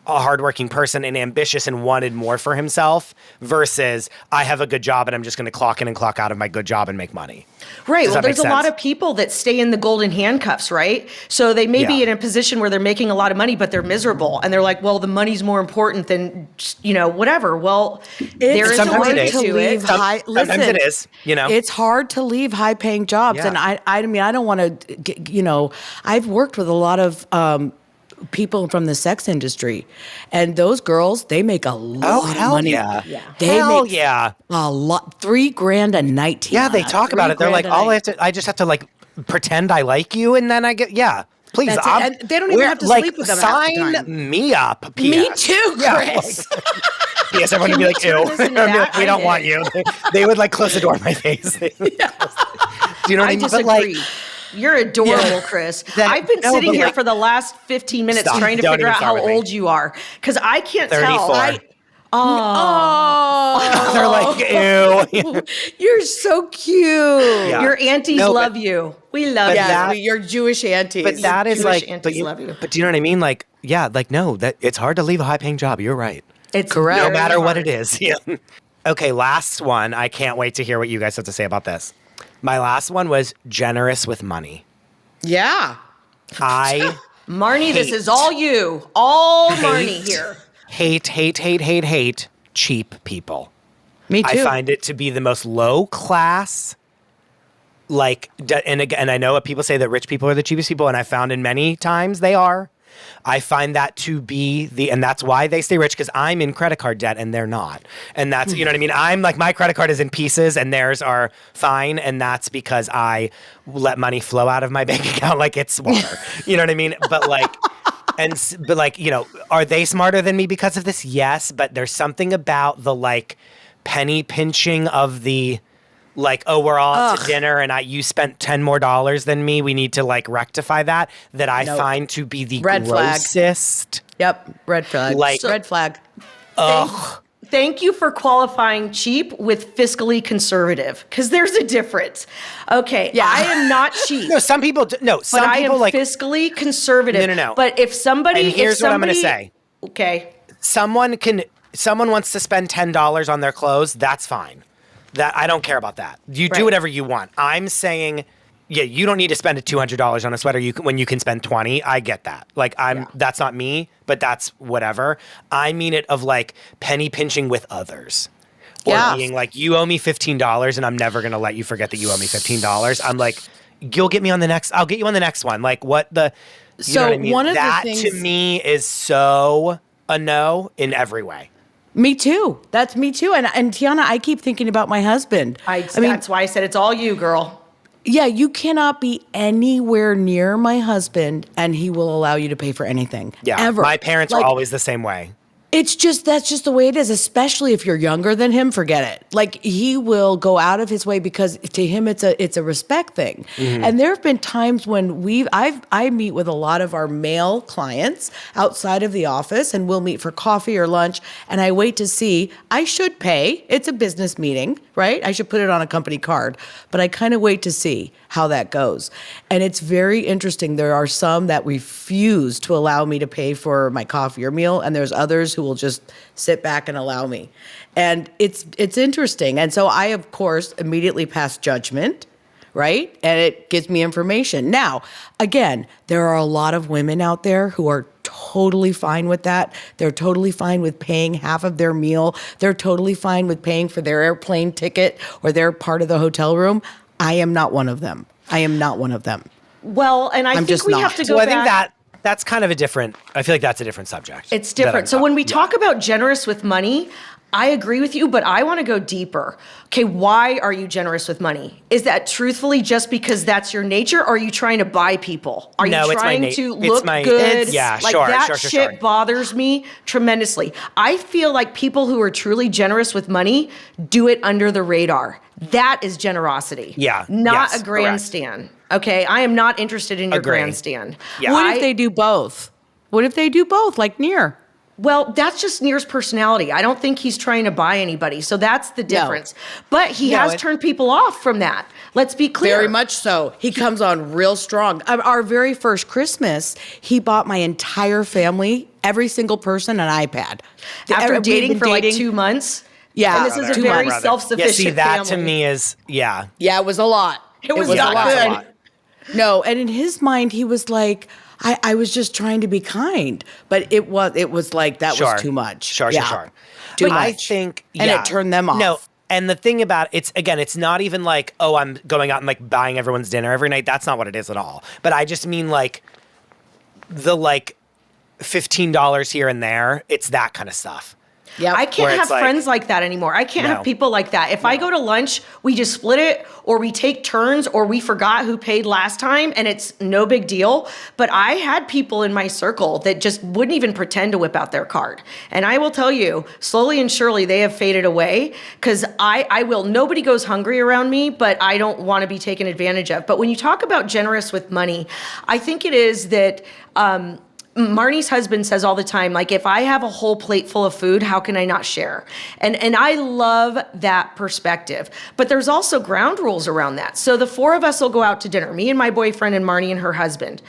a hardworking person and ambitious and wanted more for himself versus I have a good job and I'm just going to clock in and clock out of my good job and make money. Right. Does Well, that make there's a lot sense? of people that stay in the golden handcuffs, right? So they may be Yeah. in a position where they're making a lot of money, but they're miserable. And they're like, well, the money's more important than, whatever. Well, there is a sometimes way it is. to it. Sometimes it is, It's hard to leave high-paying jobs, Yeah. and I mean, I don't want to, I've worked with a lot of people from the sex industry, and those girls, they make a lot of hell money. yeah. They Hell make yeah. a lot, $3,000 a night. Yeah, they Tiana. talk about it. They're like, $3,000 a night. I just have to like pretend I like you, and then I get, please. That's it. And they don't even have to sleep with them half the Sign time. me up. PS. Me too, Yeah, Chris. Yes, everyone would be like, turn ew. this into They'd be like, that? we I don't did. want you. They would like close the door in my face. Do you know what I I mean? But, disagree. like, You're adorable, Chris. Then- I've been no, sitting but, here like- for the last 15 minutes Stop. trying to Don't figure even out start how with me. old you are because I can't 34. tell. Oh, They're like, ew. you're so cute. Yeah. Your aunties No, but- love you. We love Yes, you. that- your Jewish aunties. But that is Jewish like, aunties love you. but do you know what I mean? Like, yeah, like no, that it's hard to leave a high-paying job. You're right. It's Correct. No very matter what hard. it is. Yeah. Okay, last one. I can't wait to hear what you guys have to say about this. My last one was generous with money. yeah. I Marnie, this Hate. is all you. All Marnie here. hate cheap people. Me too. I find it to be the most low class. Like, and again, I know what people say that rich people are the cheapest people, and I found in many times they are. I find that to be and that's why they stay rich, because I'm in credit card debt and they're not. And that's, you know what I mean? I'm like, my credit card is in pieces and theirs are fine. And that's because I let money flow out of my bank account like it's water. You know what I mean? But like, but like, you know, are they smarter than me because of this? Yes. But there's something about the like penny pinching of the, like, oh, we're all out to dinner and you spent $10 more than me. We need to like rectify that I Nope. find to be the Red flag. grossest. Yep. Red flag. Like- red flag. Thank you for qualifying cheap with fiscally conservative, because there's a difference. Okay, Yeah. I am not cheap. No, some people, no, some but I people am like, fiscally conservative. No. But if somebody, and here's what I'm going to say. Okay. Someone wants to spend $10 on their clothes. That's fine. That I don't care about that. You Right. do whatever you want. I'm saying, yeah, you don't need to spend $200 on a sweater when you can spend 20. I get that. Like that's not me, but that's whatever. I mean it of like penny pinching with others. Or Yeah. being like, you owe me $15 and I'm never going to let you forget that you owe me $15. I'm like, I'll get you on the next one. Like what the, you know what I mean? one of the that things- to me is so a no in every way. Me too. That's me too. And Tiana, I keep thinking about my husband. I mean, That's why I said it's all you, girl. yeah, you cannot be anywhere near my husband and he will allow you to pay for anything. Yeah. Ever. My parents were Like, always the same way. That's just the way it is, especially if you're younger than him, forget it. Like he will go out of his way because to him it's a respect thing. Mm-hmm. And there have been times when I meet with a lot of our male clients outside of the office and we'll meet for coffee or lunch and I wait to see, I should pay. It's a business meeting, right? I should put it on a company card, but I kind of wait to see how that goes. And it's very interesting. There are some that refuse to allow me to pay for my coffee or meal, and there's others who will just sit back and allow me. And it's interesting. And so I, of course, immediately pass judgment, right? And it gives me information. Now, again, there are a lot of women out there who are totally fine with that. They're totally fine with paying half of their meal. They're totally fine with paying for their airplane ticket or their part of the hotel room. I am not one of them. Well, and I I'm think just we not. have to go So I back. think that's kind of I feel like that's a different subject. It's different. So when we talk about generous with money, I agree with you, but I want to go deeper. Okay, why are you generous with money? Is that truthfully just because that's your nature? Or are you trying to buy people? Are No, you it's my trying na- to it's look my- good? it's- yeah, like sure, that sure, shit bothers me tremendously. I feel like people who are truly generous with money do it under the radar. That is generosity. Yeah, Not yes, a grandstand. Okay, I am not interested in your Agree. grandstand. Yeah. What if they do both? Like Near? Well, that's just Near's personality. I don't think he's trying to buy anybody. So that's the difference. But he has turned people off from that. Let's be clear. Very much so. He comes on real strong. Our very first Christmas, he bought my entire family, every single person, an iPad. After We've dating been for like 2 months. Yeah. And this is a 2 very months. self-sufficient Yeah, see, that to family. me is, yeah. Yeah, it was a lot. It was Yeah, not that's a good. lot. No, and in his mind, he was like, I was just trying to be kind, but it was like that was too much. Sure. Too But much. I think, And it turned them off. No, and the thing about it's not even like, oh, I'm going out and like buying everyone's dinner every night. That's not what it is at all. But I just mean like the like $15 here and there. It's that kind of stuff. Yeah, I can't Where have it's like- friends like that anymore. I can't No. have people like that. If I go to lunch, we just split it, or we take turns, or we forgot who paid last time, and it's no big deal. But I had people in my circle that just wouldn't even pretend to whip out their card. And I will tell you, slowly and surely, they have faded away, because nobody goes hungry around me, but I don't want to be taken advantage of. But when you talk about generous with money, I think it is that, Marnie's husband says all the time, like, if I have a whole plate full of food, how can I not share? And I love that perspective. But there's also ground rules around that. So the four of us will go out to dinner, me and my boyfriend and Marnie and her husband.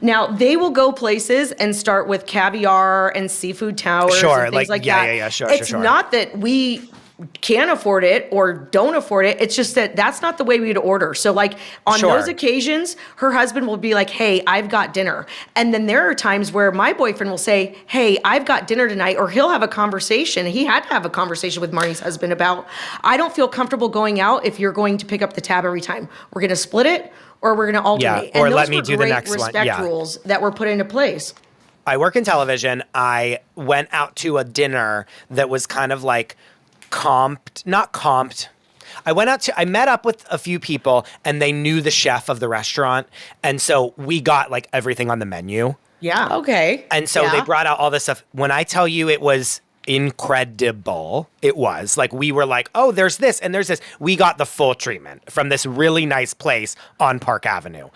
Now, they will go places and start with caviar and seafood towers and things like that. Yeah, sure. It's not that we can afford it or don't afford it. It's just that that's not the way we'd order. So like on those occasions, her husband will be like, hey, I've got dinner. And then there are times where my boyfriend will say, hey, I've got dinner tonight, or he'll have a conversation. He had to have a conversation with Marnie's husband about, I don't feel comfortable going out if you're going to pick up the tab every time. We're going to split it or we're going to alternate. Or and let me do the next one. Respect rules that were put into place. I work in television. I went out to a dinner that was kind of like not comped. I met up with a few people and they knew the chef of the restaurant. And so we got like everything on the menu. Yeah. Okay. And so they brought out all this stuff. When I tell you it was incredible, it was like, we were like, oh, there's this and there's this. We got the full treatment from this really nice place on Park Avenue.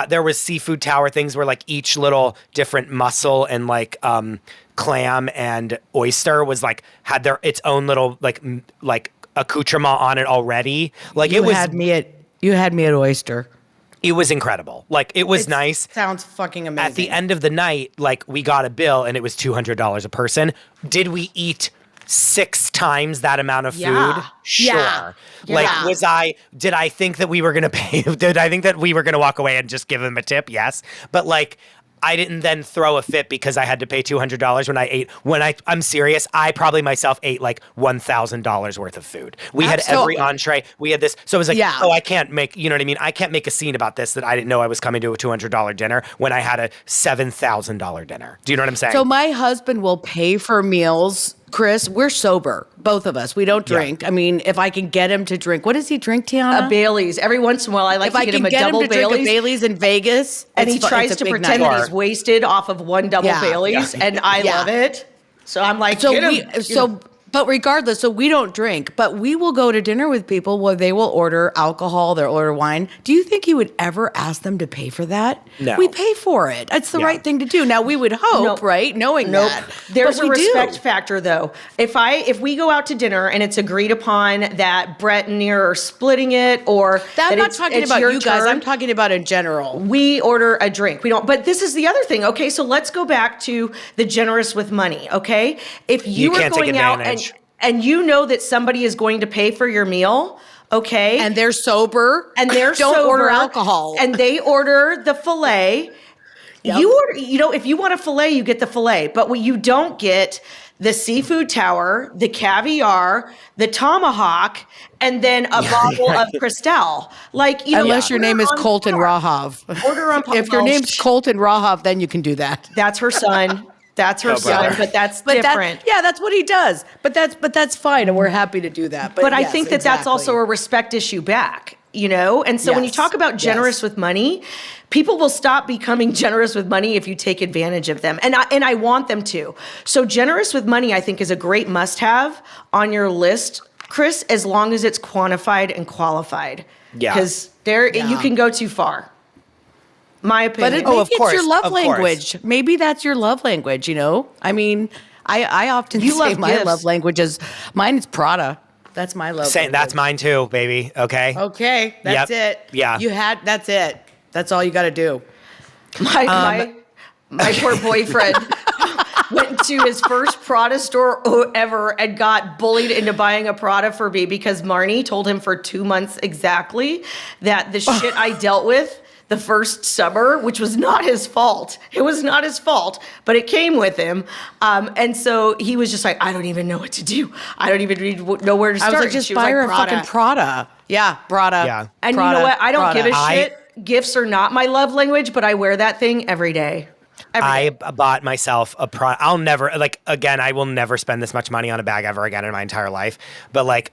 There was seafood tower things where like each little different mussel and like, clam and oyster was like had its own little like accoutrement on it already. Like you had me at oyster. It was incredible. Like it was nice. Sounds fucking amazing. At the end of the night, like we got a bill and it was $200 a person. Did we eat 6 times that amount of food? Sure. Yeah. Like did I think that we were going to pay? Did I think that we were going to walk away and just give them a tip? Yes. But like, I didn't then throw a fit because I had to pay $200 when I ate. I'm serious, I probably myself ate like $1,000 worth of food. We had every entree. We had this. So it was like, I can't make, you know what I mean? I can't make a scene about this that I didn't know I was coming to a $200 dinner when I had a $7,000 dinner. Do you know what I'm saying? So my husband will pay for meals. Chris, we're sober, both of us. We don't drink. Yeah. I mean, if I can get him to drink, what does he drink, Tiana? A Bailey's. Every once in a while, I like to get him a double Bailey's. Drink a Bailey's in Vegas, and he tries to pretend that he's wasted off of one double Bailey's, and I love it. So I'm like, but regardless, so we don't drink, but we will go to dinner with people where they will order alcohol, they'll order wine. Do you think he would ever ask them to pay for that? No. We pay for it. It's the right thing to do. Now, we would hope, right? Knowing that. There's a respect factor, though. If we go out to dinner and it's agreed upon that Brett and Near are splitting it, or I'm not talking about you guys. I'm talking about in general. We order a drink. We don't. But this is the other thing. Okay, so let's go back to the generous with money. Okay, if you are going out and you know that somebody is going to pay for your meal, okay? And they're sober. Don't order alcohol. And they order the filet. Yep. If you want a filet, you get the filet. But what you don't get the seafood tower, the caviar, the tomahawk, and then a bottle of Cristal. Unless your name is Colton Rahov. Order on If your name's Colton Rahov, then you can do that. That's her son. That's her son, but that's different. That's what he does. But that's fine, and we're happy to do that. But I think that's also a respect issue back, And so when you talk about generous with money, people will stop becoming generous with money if you take advantage of them. And I want them to. So generous with money, I think, is a great must-have on your list, Chris, as long as it's quantified and qualified. Yeah. Because you can go too far. My opinion. But it's your love language. Maybe that's your love language, I mean, I often say my love language is, mine is Prada. That's my love language. That's mine too, baby. Okay. Okay. That's it. Yeah. That's it. That's all you got to do. My poor boyfriend went to his first Prada store ever and got bullied into buying a Prada for me because Marnie told him for 2 months exactly that the shit I dealt with the first summer, which was not his fault. It was not his fault, but it came with him. And so he was just like, I don't even know what to do. I don't even know where to start. I was like, just buy her a fucking Prada. Yeah, Prada. Yeah. And Prada, you know what? I don't give a shit. Gifts are not my love language, but I wear that thing every day. I bought myself a I'll never, again, I will never spend this much money on a bag ever again in my entire life. But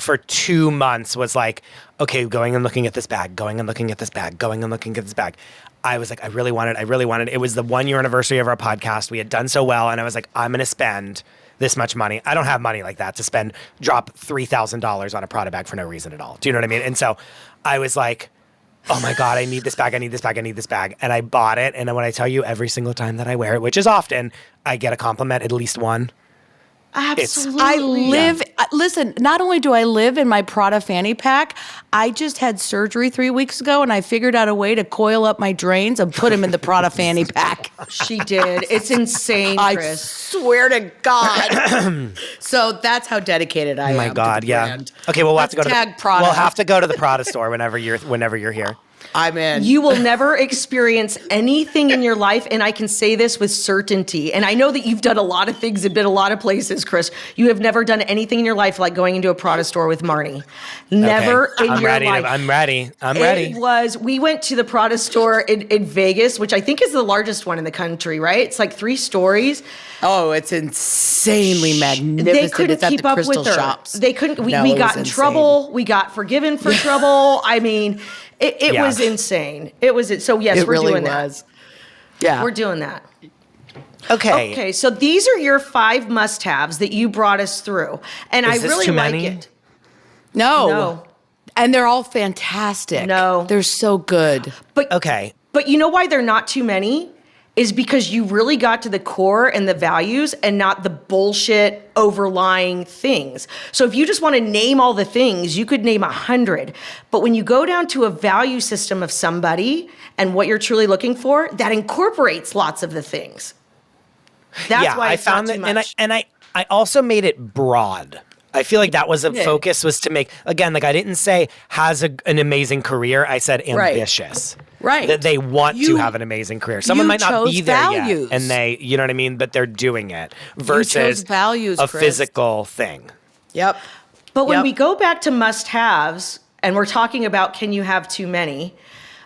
for 2 months was like, okay, going and looking at this bag, going and looking at this bag, going and looking at this bag. I was like, I really wanted. It was the 1 year anniversary of our podcast. We had done so well. And I was like, I'm going to spend this much money. I don't have money like that to drop $3,000 on a Prada bag for no reason at all. Do you know what I mean? And so I was like, oh my God, I need this bag. And I bought it. And when I tell you every single time that I wear it, which is often, I get a compliment, at least one. Absolutely. I live, listen, not only do I live in my Prada fanny pack, I just had surgery 3 weeks ago and I figured out a way to coil up my drains and put them in the Prada fanny pack. She did. It's insane, I Chris. swear to God. So that's how dedicated I am. Oh my God, to the yeah. brand. Okay, well, we'll have to go Tag Prada. We'll have to go to the Prada store whenever you're here. I'm in. You will never experience anything in your life, and I can say this with certainty. And I know that you've done a lot of things and been a lot of places, Chris. You have never done anything in your life like going into a Prada store with Marnie. Never in your life. I'm ready. We went to the Prada store in Vegas, which I think is the largest one in the country, right? It's like 3 stories. Oh, it's insanely magnificent. They couldn't it's at keep the up Crystal with her. Shops. They couldn't. We No, it got was in insane. trouble. We got forgiven for trouble. I mean, it was insane. It was so. Yes, It we're really doing was. that. Yeah. We're doing that. Okay. Okay, so these are your 5 must-haves that you brought us through, and Is I this really too like many? it. No. And they're all fantastic. No. They're so good. Okay. But you know why they're not too many? Is because you really got to the core and the values and not the bullshit overlying things. So if you just want to name all the things, you could name 100. But when you go down to a value system of somebody and what you're truly looking for, that incorporates lots of the things. That's why it's I found not that, too much. and I also made it broad. I feel like that was a focus, was to make, again, like I didn't say has an amazing career. I said ambitious. Right. That they want to have an amazing career. Someone might not be there values. yet, and they, you know what I mean, but they're doing it chose versus values, a Chris. physical thing. Yep. But when Yep. we go back to must-haves, and we're talking about can you have too many?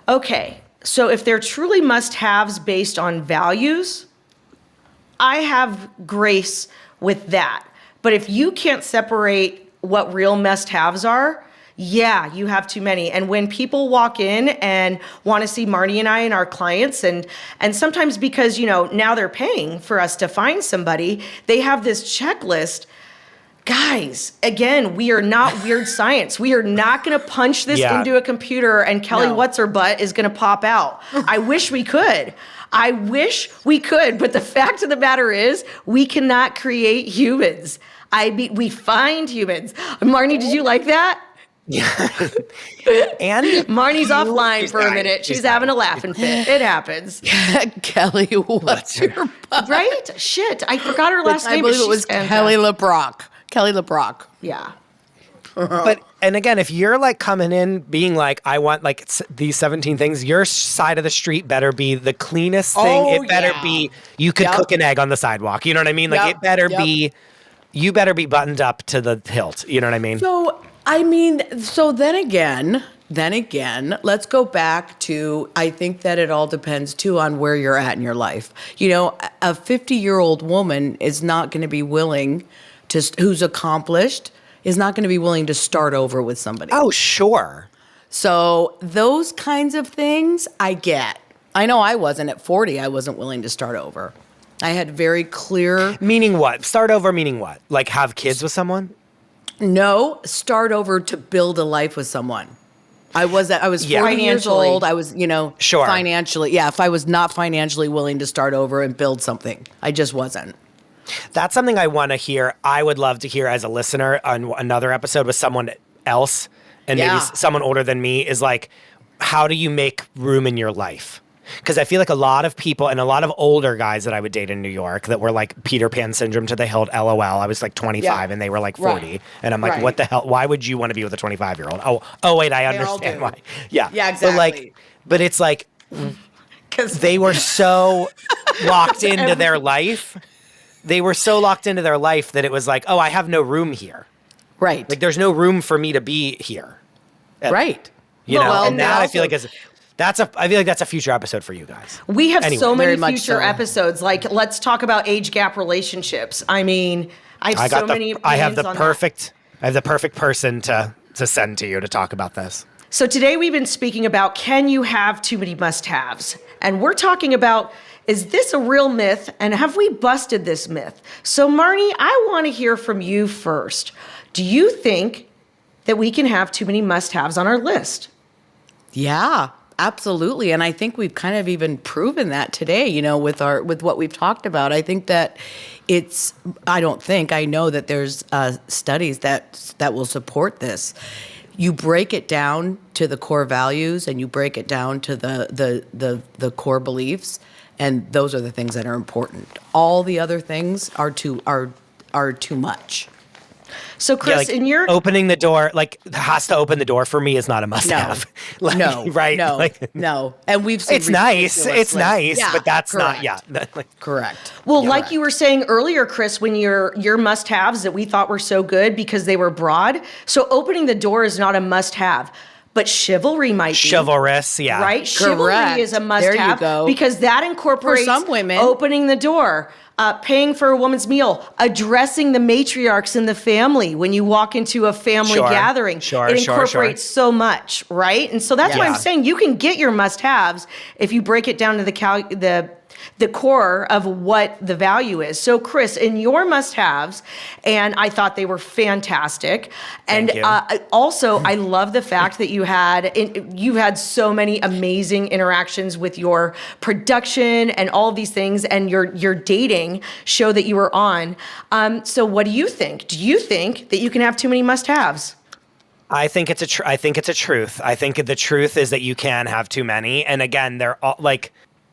Okay, so if they're truly must-haves based on values, I have grace with that. But if you can't separate what real must-haves are, yeah, you have too many. And when people walk in and want to see Marnie and I and our clients, and sometimes because, now they're paying for us to find somebody, they have this checklist. Guys, again, we are not weird science. We are not going to punch this into a computer and Kelly What's-Her-Butt is going to pop out. I wish we could. But the fact of the matter is we cannot create humans. We find humans. Marnie, did you like that? Yeah. And Marnie's offline for a minute. She's having a laughing fit. It happens. Kelly, what's your butt? Right? Shit. I forgot her last name. I believe it was Kelly LeBrock. Kelly LeBrock. Yeah. But, and again, if you're like coming in being like, I want like these 17 things, your side of the street better be the cleanest thing. It better be, you could cook an egg on the sidewalk. You know what I mean? Like it better be, you better be buttoned up to the hilt. You know what I mean? So then again, let's go back to, I think that it all depends too on where you're at in your life. A 50-year-old woman is not going to be willing to, who's accomplished, is not going to be willing to start over with somebody. Oh, sure. So those kinds of things I get. I know I wasn't at 40. I wasn't willing to start over. I had very clear. Meaning what? Start over meaning what? Like have kids with someone? No, start over to build a life with someone. I was 40 years old. I was, Sure. financially. Yeah, if I was not financially willing to start over and build something, I just wasn't. That's something I want to hear. I would love to hear as a listener on another episode with someone else, and maybe someone older than me, is like, how do you make room in your life? Because I feel like a lot of people and a lot of older guys that I would date in New York that were like Peter Pan syndrome to the hilt, LOL. I was like 25 and they were like 40. Right. And I'm like, what the hell? Why would you want to be with a 25-year-old? Oh, wait, I understand why. Yeah. Yeah, exactly. But it's like, because they were so locked into their life. They were so locked into their life that it was like, oh, I have no room here. Right. Like there's no room for me to be here. Right. And that I feel like is... I feel like that's a future episode for you guys. We have so many future so. episodes. Like, let's talk about age gap relationships. I mean, I have so many opinions I have the on perfect person to send to you to talk about this. So today we've been speaking about, can you have too many must-haves? And we're talking about, is this a real myth? And have we busted this myth? So Marnie, I want to hear from you first. Do you think that we can have too many must-haves on our list? Yeah, absolutely. And I think we've kind of even proven that today, with what we've talked about. I think that I know that there's studies that will support this. You break it down to the core values and you break it down to the core beliefs, and those are the things that are important. All the other things are too much. So, Chris, in your opening the door, has to open the door for me is not a must-have. No, right? No. And we've seen it's nice, but that's correct. not. Correct. Well, like you were saying earlier, Chris, when your must-haves that we thought were so good because they were broad. So opening the door is not a must-have. But chivalry might be. Chivalrous, yeah. Right? Correct. Chivalry is a must-have. There you go. Because that incorporates for some women, opening the door, paying for a woman's meal, addressing the matriarchs in the family when you walk into a family gathering. It incorporates so much, right? And so that's why I'm saying you can get your must-haves if you break it down to the core of what the value is. So, Chris, in your must-haves, and I thought they were fantastic. And also, I love the fact that you had so many amazing interactions with your production and all of these things, and your dating show that you were on. So, what do you think? Do you think that you can have too many must-haves? I think it's a truth. I think the truth is that you can have too many. And again, they're all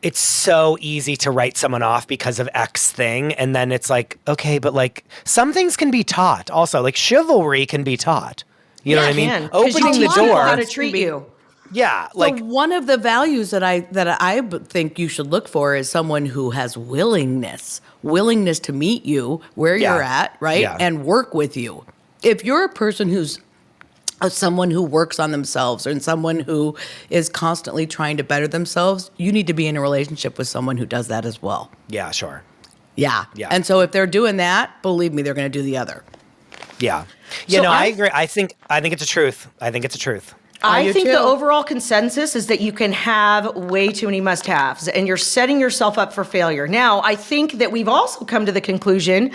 it's so easy to write someone off because of X thing. And then it's okay, but some things can be taught also. Chivalry can be taught. You know what I mean? Opening the door. How to treat you. Yeah. So one of the values that I think you should look for is someone who has willingness to meet you where you're at, right? Yeah. And work with you. If you're a person who's someone who works on themselves and someone who is constantly trying to better themselves, you need to be in a relationship with someone who does that as well. Yeah, sure. Yeah. And so if they're doing that, believe me, they're going to do the other. Yeah. I agree. I think it's a truth. I think the overall consensus is that you can have way too many must-haves and you're setting yourself up for failure. Now, I think that we've also come to the conclusion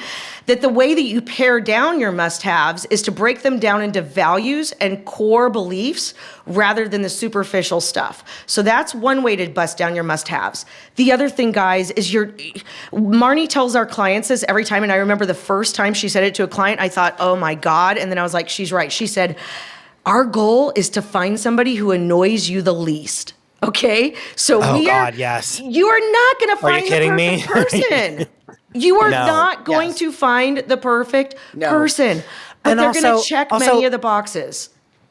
that the way that you pare down your must-haves is to break them down into values and core beliefs rather than the superficial stuff. So that's one way to bust down your must-haves. The other thing, guys, is Marnie tells our clients this every time, and I remember the first time she said it to a client, I thought, oh my God, and then I was like, she's right. She said, our goal is to find somebody who annoys you the least. Okay? So yes. You are not going to find the perfect person. You are not going to find the perfect person. But they're going to check many of the boxes.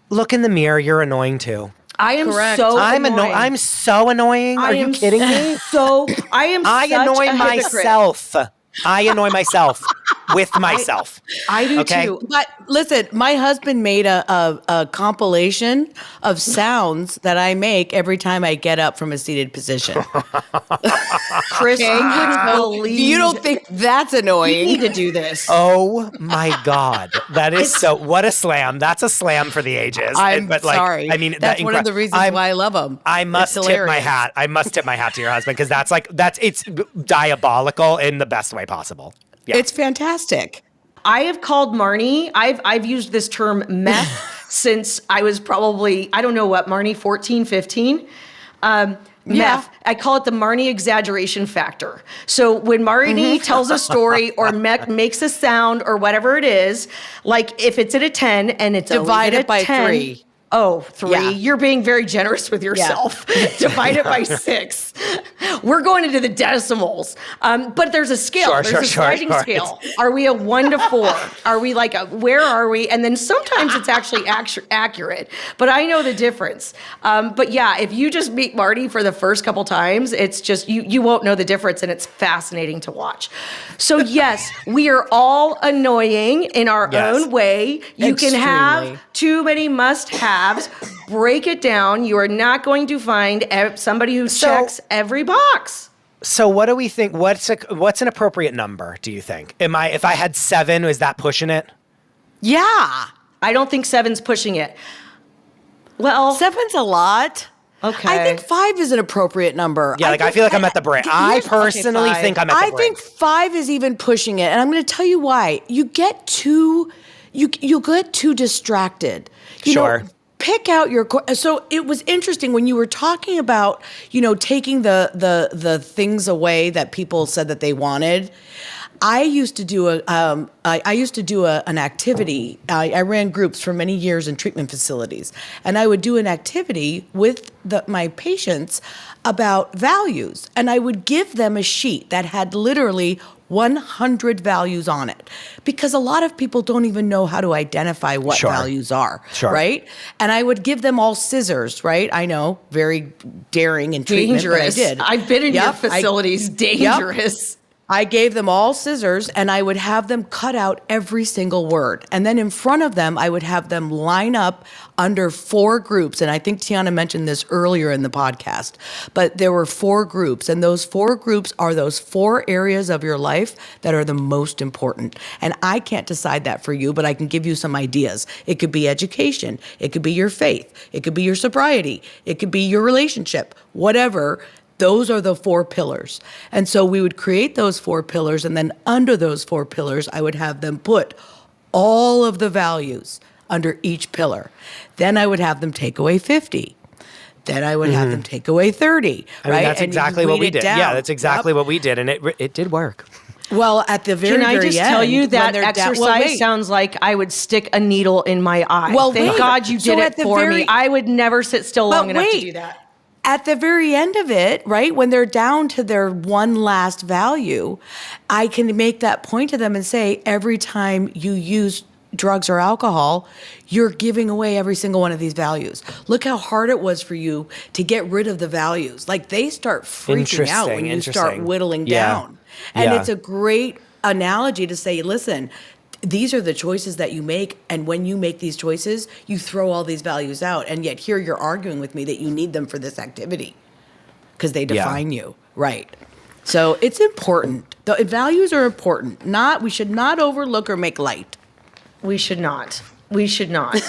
Look in the mirror. You're annoying too. I am so annoying. I'm so annoying. Are you kidding me? I annoy myself. I annoy myself with myself. I do too. But listen, my husband made a compilation of sounds that I make every time I get up from a seated position. Chris, you wouldn't believe. You don't think that's annoying? You need to do this. Oh my God. That is what a slam. That's a slam for the ages. I'm sorry. I mean, that's one of the reasons why I love them. I must tip my hat. I must tip my hat to your husband because it's diabolical in the best way possible. Yeah. It's fantastic. I have called Marnie. I've used this term meth since I was probably, I don't know what, Marnie, 14, 15. Meth. I call it the Marnie exaggeration factor. So when Marnie tells a story or makes a sound or whatever it is, if it's at a 10 and it's divided by 10, 3. Oh, 3. Yeah. You're being very generous with yourself. Yeah. Divide it by 6. We're going into the decimals. But there's a scale. There's a sliding scale. Are we a 1 to 4? Are we where are we? And then sometimes it's actually accurate. But I know the difference. But yeah, if you just meet Marty for the first couple times, it's just, you won't know the difference, and it's fascinating to watch. So yes, we are all annoying in our own way. You can have too many must-haves. Break it down. You are not going to find somebody who checks every box. So what do we think? What's an appropriate number, do you think? If I had 7, is that pushing it? Yeah. I don't think 7's pushing it. Well, 7's a lot. Okay. I think 5 is an appropriate number. Yeah, I feel like I'm at the brink. I personally think I'm at the brink. I think 5 is even pushing it, and I'm going to tell you why. You get too distracted. You know, pick out your so it was interesting when you were talking about, taking the things away that people said that they wanted. I used to do an activity. I ran groups for many years in treatment facilities, and I would do an activity with my patients about values, and I would give them a sheet that had literally 100 values on it, because a lot of people don't even know how to identify what values are, right? And I would give them all scissors, right? I know, very daring and dangerous. But I did. I've been in your facilities. Dangerous. I gave them all scissors, and I would have them cut out every single word. And then in front of them, I would have them line up under 4 groups. And I think Tiana mentioned this earlier in the podcast, but there were 4 groups. And those 4 groups are those 4 areas of your life that are the most important. And I can't decide that for you, but I can give you some ideas. It could be education. It could be your faith. It could be your sobriety. It could be your relationship, whatever. Those are the 4 pillars. And so we would create those 4 pillars, and then under those 4 pillars, I would have them put all of the values under each pillar. Then I would have them take away 50. Then I would have them take away 30. I mean, that's exactly what we did. Down. Yeah, that's exactly what we did, and it did work. Well, at the very, Can I just end, tell you that exercise sounds like I would stick a needle in my eye. Well, thank God you did it for me. I would never sit still long enough to do that. At the very end of it, right, when they're down to their one last value, I can make that point to them and say, every time you use drugs or alcohol, you're giving away every single one of these values. Look how hard it was for you to get rid of the values. Like, they start freaking out when you start whittling down. And it's a great analogy to say, listen, these are the choices that you make, and when you make these choices, you throw all these values out, and yet here you're arguing with me that you need them for this activity because they define you, right? So it's important. The values are important. We should not overlook or make light. We should not. We should not.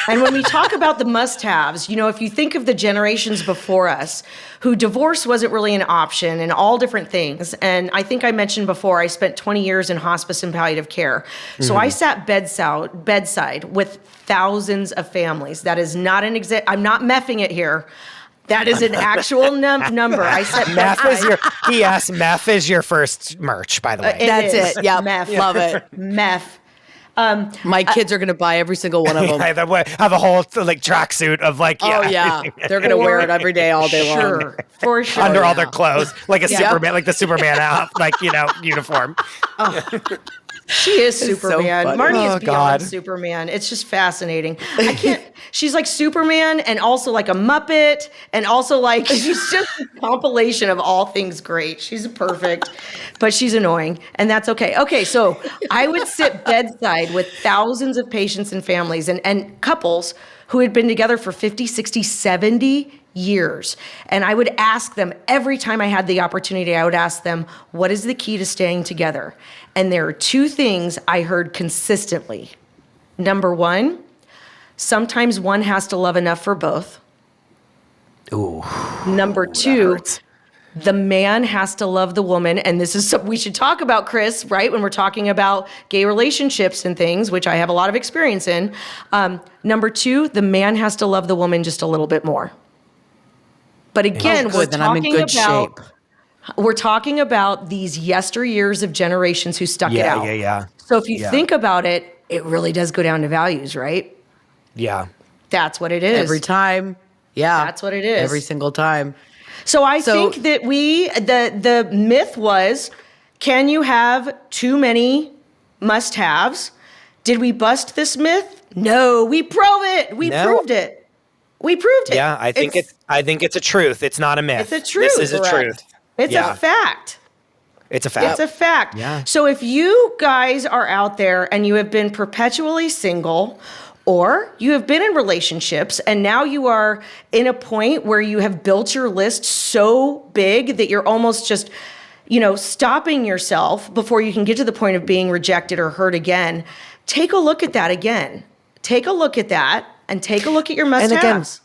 And when we talk about the must-haves, if you think of the generations before us, who divorce wasn't really an option and all different things. And I think I mentioned before, I spent 20 years in hospice and palliative care. So I sat bedside with thousands of families. That is not an I'm not meffing it here. That is an actual number. I said meth is your first merch, by the way. That's it. Yeah, meth. Love it. Meth. My kids are going to buy every single one of them. Have a whole tracksuit of they're going to wear it every day, all day long. For sure. Under all their clothes, like a Superman, like the Superman out, uniform. She is Superman. So Marnie is beyond Superman. It's just fascinating. I can't. She's like Superman and also like a Muppet and also like she's just a compilation of all things great. She's perfect, but she's annoying, and that's okay. Okay, so I would sit bedside with thousands of patients and families and couples who had been together for 50, 60, 70 years. And I would ask them every time I had the opportunity, I would ask them, what is the key to staying together? And there are 2 things I heard consistently. Number 1, sometimes one has to love enough for both. Ooh. Number 2, the man has to love the woman. And this is something we should talk about, Chris, right? When we're talking about gay relationships and things, which I have a lot of experience in. Number 2, the man has to love the woman just a little bit more. But again, we're talking about these yesteryears of generations who stuck it out. Yeah. So if you think about it, it really does go down to values, right? Yeah. That's what it is. Every time. Yeah. That's what it is. Every single time. So I think that the myth was, can you have too many must-haves? Did we bust this myth? No, we proved it. We proved it. We proved it. Yeah, I think it's a truth. It's not a myth. It's a truth. This is a truth. It's a fact. It's a fact. It's a fact. Yeah. So if you guys are out there and you have been perpetually single, or you have been in relationships and now you are in a point where you have built your list so big that you're almost just, stopping yourself before you can get to the point of being rejected or hurt again, take a look at that again. Take a look at that and take a look at your must-haves.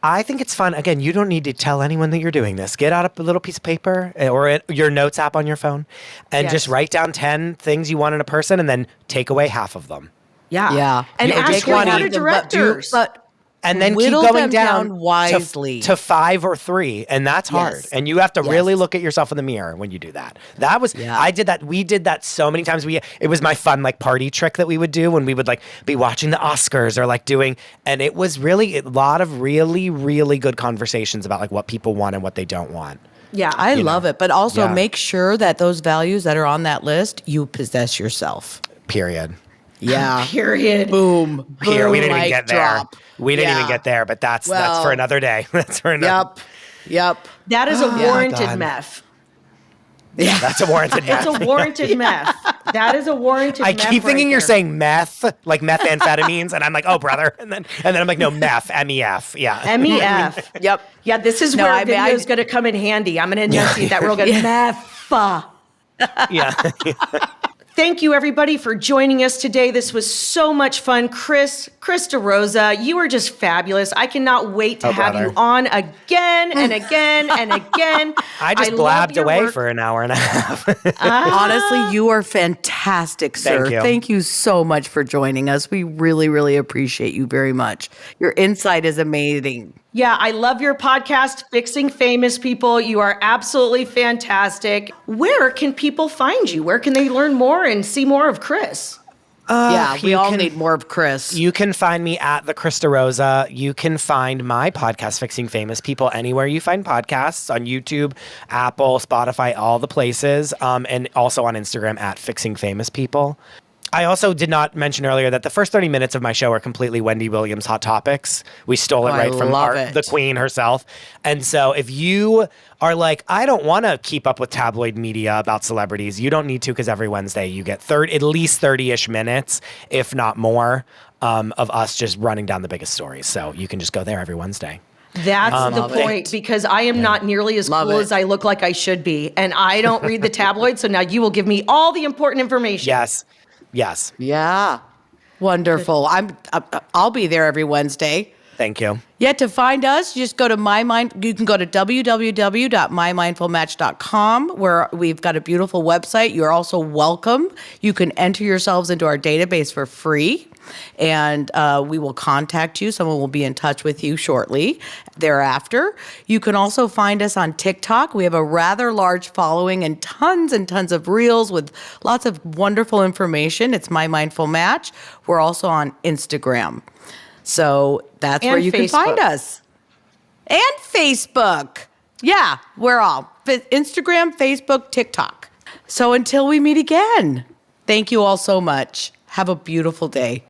I think it's fun. Again, you don't need to tell anyone that you're doing this. Get out a little piece of paper or your notes app on your phone and just write down 10 things you want in a person and then take away half of them. Yeah. And ask your board of directors. But and then keep Whittle going them down, down wisely. to 5 or 3, and that's hard. Yes. And you have to really Yes. look at yourself in the mirror when you do that. That was Yeah. I did that. We did that so many times. It was my fun like party trick that we would do when we would like be watching the Oscars or like doing, and it was really a lot of really, really good conversations about like what people want and what they don't want. Yeah. I love it. But also Yeah. make sure that those values that are on that list, you possess yourself. Period. Yeah. Period. Boom. Here, we Boom, didn't even mic get there. drop. We didn't even Yeah. get there, but that's Well, for another day. That's for another. Yep. That is a warranted God. meth. Yeah. That's a warranted It's meth. a warranted meth. That is a warranted I meth. keep thinking right you're there. saying meth, like methamphetamines, and I'm like, oh, brother. And then I'm like, no, meth, MEF. Yeah. MEF. Yep. Yeah, this is No, where I mean, video is going to come in handy. I'm going to enunciate that real good. Meth. Yeah. Thank you, everybody, for joining us today. This was so much fun. Chris DeRosa, you are just fabulous. I cannot wait to have brother. you on again and again and again. I just love blabbed your away work. for an hour and a half. Honestly, you are fantastic, sir. Thank you. Thank you so much for joining us. We really, really appreciate you very much. Your insight is amazing. Yeah, I love your podcast, Fixing Famous People. You are absolutely fantastic. Where can people find you? Where can they learn more and see more of Chris? Yeah, we you all can- need more of Chris. You can find me at the Chris DeRosa. You can find my podcast, Fixing Famous People, anywhere you find podcasts, on YouTube, Apple, Spotify, all the places, and also on Instagram at Fixing Famous People. I also did not mention earlier that the first 30 minutes of my show are completely Wendy Williams Hot Topics. We stole it I right from love it. the queen herself. And so if you are like, I don't want to keep up with tabloid media about celebrities, you don't need to, because every Wednesday you get at least 30-ish minutes, if not more, of us just running down the biggest stories. So you can just go there every Wednesday. That's the Love point, it. because I am not nearly as Love cool it. as I look like I should be. And I don't read the tabloids, so now you will give me all the important information. Yes. Yes. Yeah. Wonderful. I'll be there every Wednesday. Thank you. Yeah, to find us, just go to you can go to www.mymindfulmatch.com, where we've got a beautiful website. You're also welcome. You can enter yourselves into our database for free, and we will contact you. Someone will be in touch with you shortly thereafter. You can also find us on TikTok. We have a rather large following and tons of reels with lots of wonderful information. It's My Mindful Match. We're also on Instagram. So that's And where you can find Facebook. us. And Facebook. Yeah, we're all Instagram, Facebook, TikTok. So until we meet again, thank you all so much. Have a beautiful day.